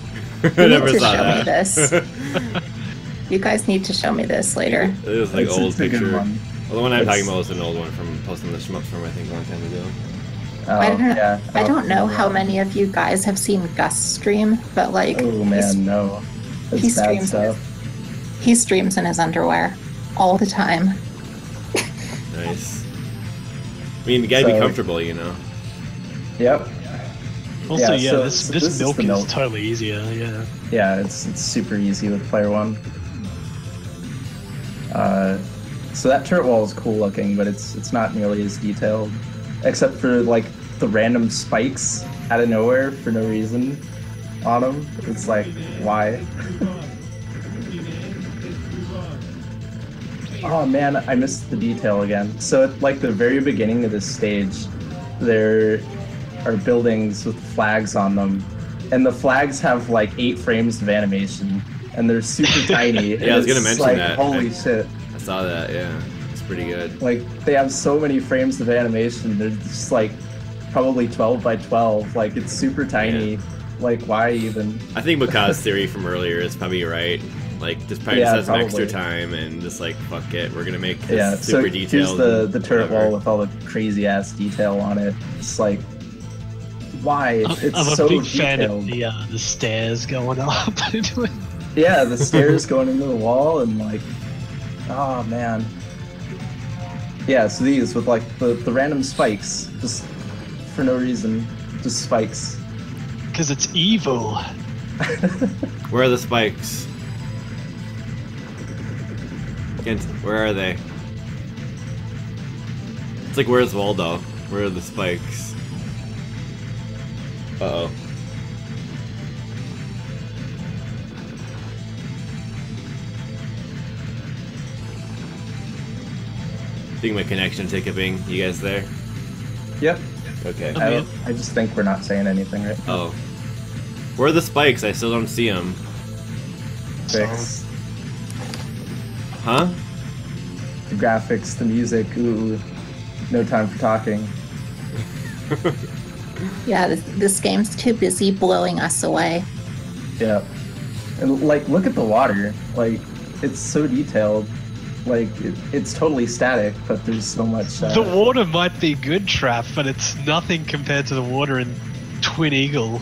I You never need to saw show me that. this. You guys need to show me this later. It was like It's old a good picture. one. Well, the one I'm talking It's- about was an old one from posting the shmups from I think a long time ago. Oh, I don't yeah. I don't know how many of you guys have seen Gus stream, but like Oh man, no. he That's bad streams stuff. he streams in his underwear all the time. Nice. I mean, you gotta be So- comfortable, you know. Yep. Also, Yeah, so- this so this is milk the is milk. totally easier, yeah. Yeah, it's super easy with player one. So that turret wall is cool looking, but it's not nearly as detailed, except for like the random spikes out of nowhere for no reason on them. It's like, why? Oh man, I missed the detail again. So at like the very beginning of this stage, there are buildings with flags on them, and the flags have like 8 frames of animation, and they're super tiny. Yeah, I was gonna It's mention like, that. Holy shit. I saw that, yeah. It's pretty good. Like, they have so many frames of animation. They're just like probably 12 by 12. Like, it's super tiny. Yeah. Like, why even? I think Maka's theory from earlier is probably right. Like, just probably Yeah, just has some extra probably. time and just like, fuck it, we're gonna make this Yeah, so super here's detailed. the turret whatever. wall with all the crazy ass detail on it. It's like, why? It's I'm so a big fan detailed. of the stairs going up. Yeah, the stairs going into the wall and like, oh man. Yeah, so these with like the random spikes, just for no reason, just spikes. Because it's evil. Where are the spikes? Where are they? It's like, where's Waldo? Where are the spikes? Uh-oh. I think my connection's hiccuping. You guys there? Yep. Okay. I just think we're not saying anything right now. Oh. Where are the spikes? I still don't see them. Fix. Huh? The graphics, the music, ooh. No time for talking. Yeah, this game's too busy blowing us away. Yeah. And, like, look at the water. Like, it's so detailed. Like, it's totally static, but there's so much... The water might be good, Trap, but it's nothing compared to the water in Twin Eagle.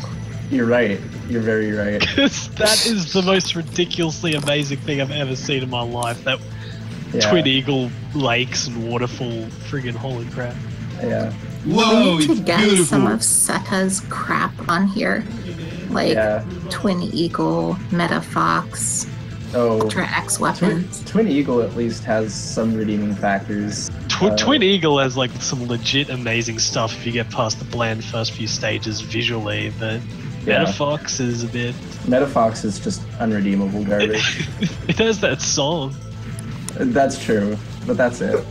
You're right. You're very right. Because that is the most ridiculously amazing thing I've ever seen in my life. That Twin Eagle lakes and waterfall, friggin' holy crap. Yeah. Whoa, We need to it's get beautiful. some of Seta's crap on here. Like Twin Eagle, Meta Fox, Oh, Ultra X weapons. Twin Eagle at least has some redeeming factors. Twin Eagle has like some legit amazing stuff if you get past the bland first few stages visually, but Metafox is a bit... Metafox is just unredeemable garbage. It has that song. That's true, but that's it.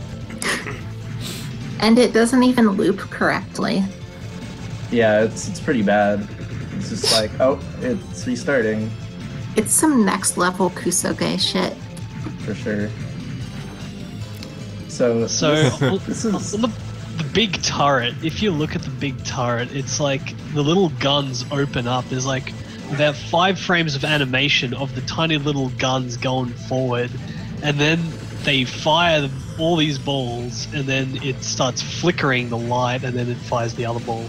And it doesn't even loop correctly. Yeah, it's pretty bad. It's just like, oh, it's restarting. It's some next level Kusoge shit. For sure. So this is... On the big turret, if you look at the big turret, it's like the little guns open up. There's like about 5 frames of animation of the tiny little guns going forward, and then they fire all these balls, and then it starts flickering the light, and then it fires the other ball.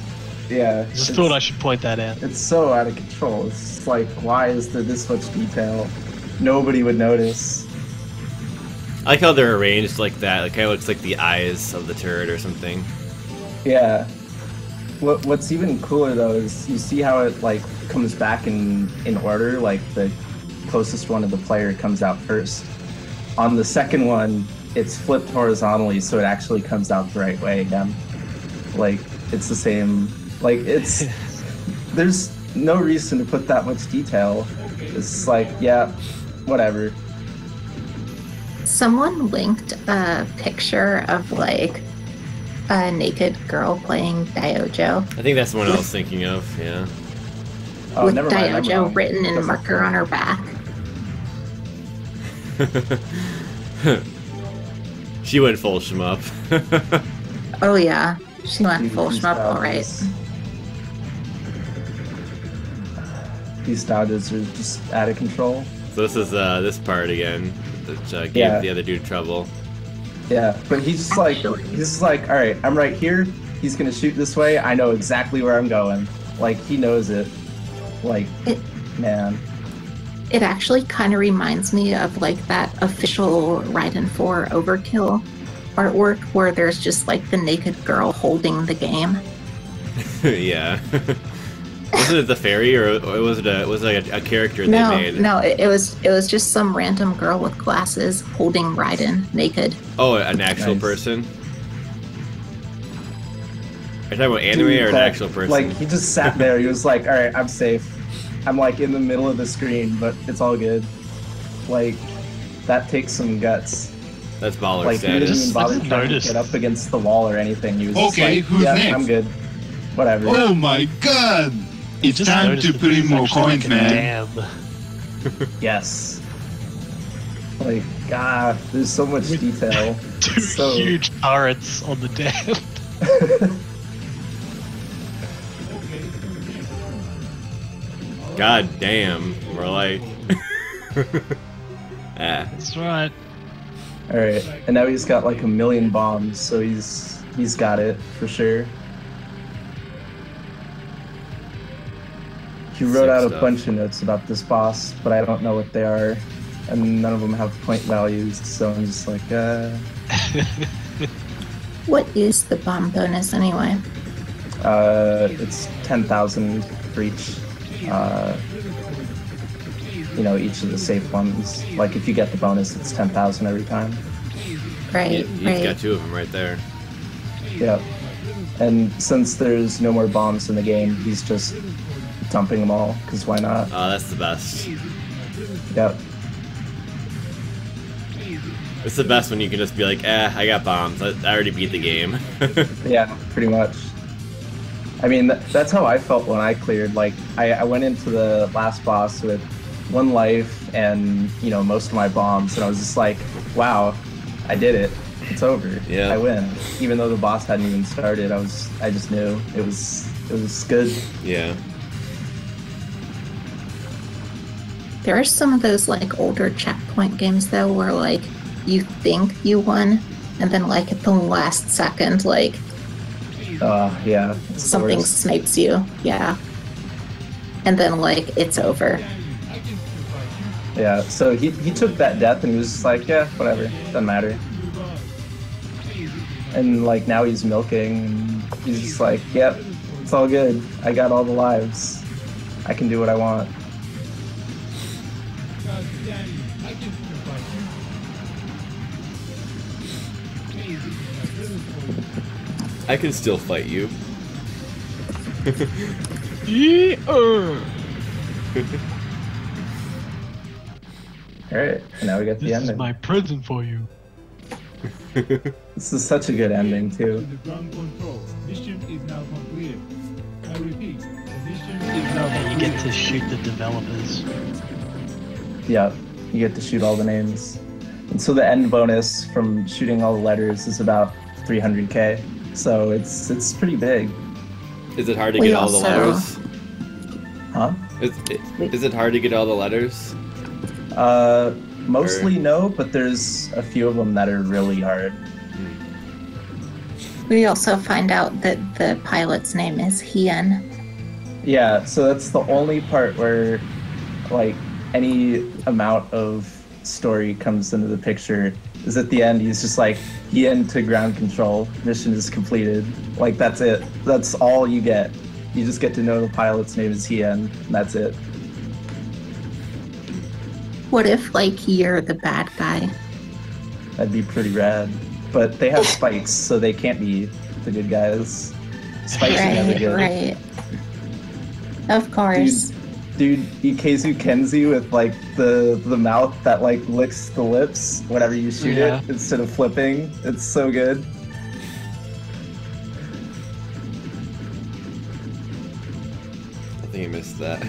Yeah. Just thought I should point that out. It's so out of control. It's like, why is there this much detail? Nobody would notice. I like how they're arranged like that. Like, kind of looks like the eyes of the turret or something. Yeah. What's even cooler though is you see how it like comes back in order. Like the closest one to the player comes out first. On the second one, it's flipped horizontally, so it actually comes out the right way again. Like it's the same. Like it's there's no reason to put that much detail. It's like, yeah, whatever. Someone linked a picture of like a naked girl playing Diojo. I think that's the one I was thinking of, yeah. Oh, with never mind, I'm Diojo wrong. written in marker on her back. She went full shmup. Oh yeah, she went full These shmup, alright. dodges- These dodges are just out of control. So this is this part again, that gave the other dude trouble. Yeah, but he's just like, all right, I'm right here. He's gonna shoot this way. I know exactly where I'm going. Like he knows it. Like, man. It actually kind of reminds me of like that official Raiden 4 Overkill artwork where there's just like the naked girl holding the game. Yeah. Wasn't it the fairy, or was it like a character they made? No, it was just some random girl with glasses holding Raiden naked. Oh, an actual Nice. person? Are you talking about anime or an But, actual person? Like he just sat there. He was like, all right, I'm safe. I'm like in the middle of the screen, but it's all good. Like that takes some guts. That's baller Like he didn't status. even bother I just trying to noticed. get up against the wall or anything. He was Okay, just like, who's yeah, next? I'm good. Whatever. Oh my god! It's Just time noticed to that put in there's more actually, coins, like, a man. dam. Yes. Like, God, there's so much detail. Two So- huge turrets on the dam. God damn. We're like... ah. That's right. All right, and now he's got like 1,000,000 bombs, so he's got it for sure. He wrote Sick out stuff. a bunch of notes about this boss, but I don't know what they are, and none of them have point values, so I'm just like, What is the bomb bonus anyway? it's 10,000 for each. each of the safe ones. Like if you get the bonus, it's 10,000 every time. Right, He's got 2 of them right there. Yep. And since there's no more bombs in the game, he's just dumping them all, because why not? Oh, that's the best. Yep. It's the best when you can just be like, I got bombs. I already beat the game. Yeah, pretty much. I mean, that's how I felt when I cleared. Like, I went into the last boss with 1 life and, most of my bombs, and I was just like, wow, I did it. It's over. Yeah. I win. Even though the boss hadn't even started, I just knew it was good. Yeah. There are some of those like older checkpoint games though where like you think you won and then like at the last second like yeah. something snipes you. Yeah. And then like it's over. Yeah, so he took that death and he was just like, yeah, whatever, doesn't matter. And like now he's milking and he's just like, yep, it's all good. I got all the lives. I can do what I want. I can still fight you. Alright, now we got the This ending. is my present for you. This is such a good ending too. The ground control. Mission is now completed. I repeat, the mission is And now you get to shoot the developers. Yeah, you get to shoot all the names. And so the end bonus from shooting all the letters is about 300k. So it's pretty big. Is it hard to We get all the also- letters? Huh? Is it hard to get all the letters? Mostly no, but there's a few of them that are really hard. We also find out that the pilot's name is Hien. Yeah, so that's the only part where, like, any amount of story comes into the picture is at the end. He's just like, he into ground control, mission is completed. Like, that's it. That's all you get. You just get to know the pilot's name is Hien, and that's it. What if like you're the bad guy? That'd be pretty rad. But they have spikes, so they can't be the good guys. Spikes are never good. Right. Of course. Dude, Ikezu Kenzi with like the mouth that like licks the lips whenever you shoot Yeah. it instead of flipping. It's so good. I think I missed that.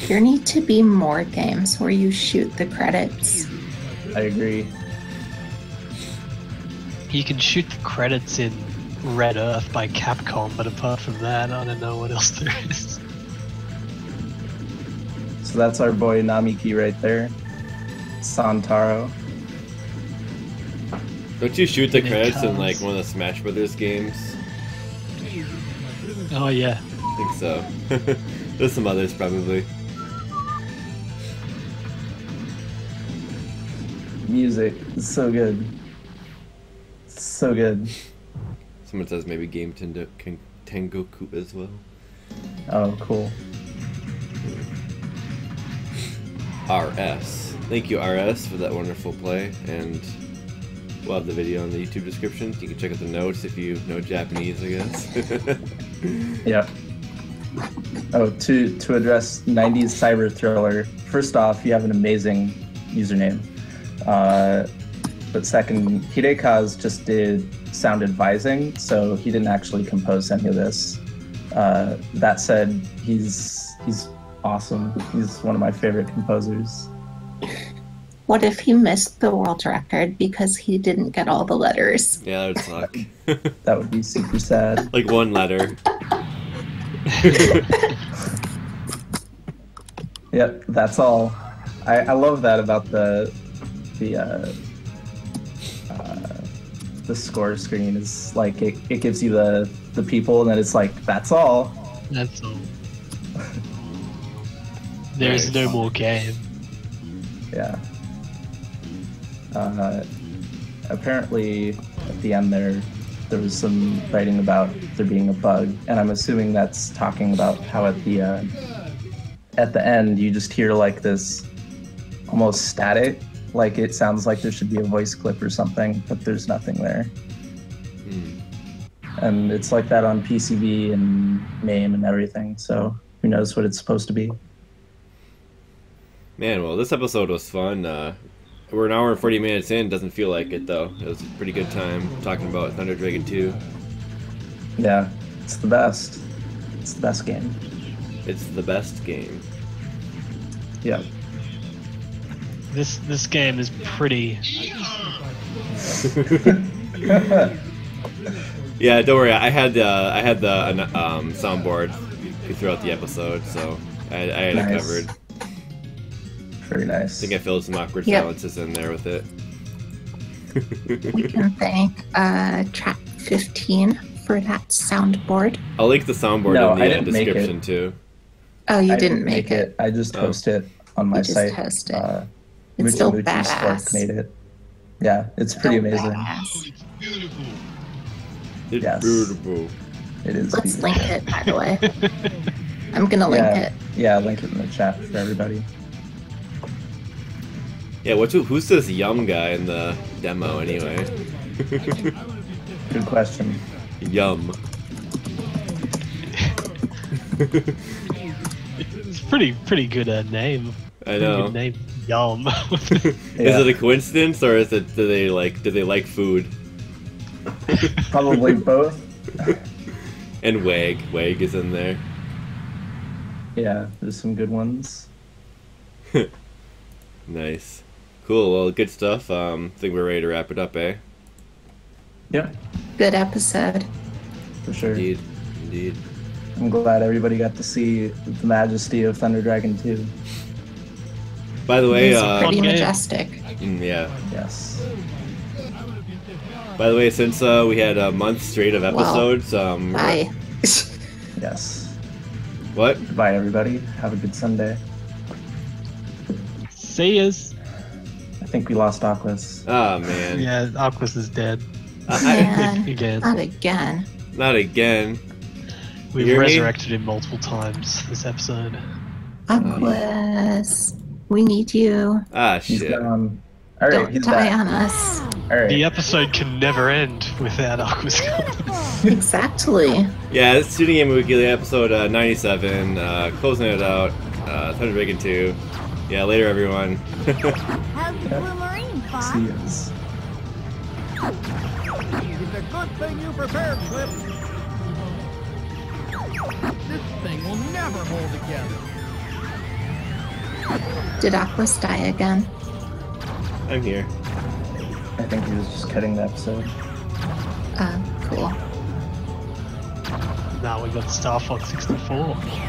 There need to be more games where you shoot the credits. I agree. You can shoot the credits in Red Earth by Capcom, but apart from that, I don't know what else there is. So that's our boy Namiki right there. Santaro. Don't you shoot the Here it credits in comes. like one of the Smash Brothers games? Oh yeah. I think so. There's some others probably. Music is so good. So good. Someone says maybe Game Tengoku as well. Oh, cool. RS. Thank you, RS, for that wonderful play, and we'll have the video in the YouTube description. You can check out the notes if you know Japanese, I guess. Yep. Oh, to address 90s cyber thriller, first off, you have an amazing username. But second, Hidekaz just did sound advising, so he didn't actually compose any of this. That said, he's awesome. He's one of my favorite composers. What if he missed the world record because he didn't get all the letters? Yeah, that would suck. That would be super sad. Like one letter. Yep, that's all. I love that about the score screen is like it gives you the people and then it's like that's all. That's all. There's Nice. no more game. Yeah. Apparently at the end there was some writing about there being a bug, and I'm assuming that's talking about how at the at the end, you just hear like this almost static. Like it sounds like there should be a voice clip or something, but there's nothing there. And it's like that on PCB and MAME and everything, so who knows what it's supposed to be. Man, well, this episode was fun. We're an hour and 40 minutes in. Doesn't feel like it, though. It was a pretty good time talking about Thunder Dragon 2. Yeah, it's the best. It's the best game. It's the best game. Yeah. This game is pretty. Yeah, don't worry. I had the soundboard throughout the episode, so I had it covered. Very nice. I think I filled some awkward silences in there with it. We can thank Track 15 for that soundboard. I'll link the soundboard in the description too. Oh, you I didn't make it. I just host it on my site. Host it. It's still badass. Made it. Yeah, it's pretty amazing. It's beautiful. It's Yes. beautiful. It is. Let's beautiful. link it, by the way. I'm gonna link it. Yeah, link it in the chat for everybody. Yeah, who's this Yum guy in the demo anyway? Good question. Yum. It's pretty good name. I know. Good name. Yum. Is it a coincidence or is it do they like food? Probably both. And Wag is in there. Yeah, there's some good ones. Nice. Cool, well, good stuff. I think we're ready to wrap it up, eh? Yep, Good episode. for sure. Indeed. I'm glad everybody got to see the majesty of Thunder Dragon 2. By the way, It's pretty Okay. majestic. yeah. Yes. By the way, since we had a month straight of episodes, Bye. Yes. What? Goodbye, everybody. Have a good Sunday. See yas. I think we lost Aquas. Oh man. Yeah, Aquas is dead. Man, Again. not again. Not again. We've You hear me? resurrected him multiple times this episode. Aquas, we need you. Ah He's shit. gone. All right, Don't he's die back. on us. All right. The episode can never end without Aquas gone. Exactly. Yeah, it's Shooting Game Weekly episode 97. Closing it out. Thunder Dragon 2. Yeah, later everyone. Have the blue marine, Bob. See yous. It's a good thing you prepared, Clip. This thing will never hold together. Did Aquas die again? I'm here. I think he was just cutting the episode. Cool. Now we got Star Fox 64.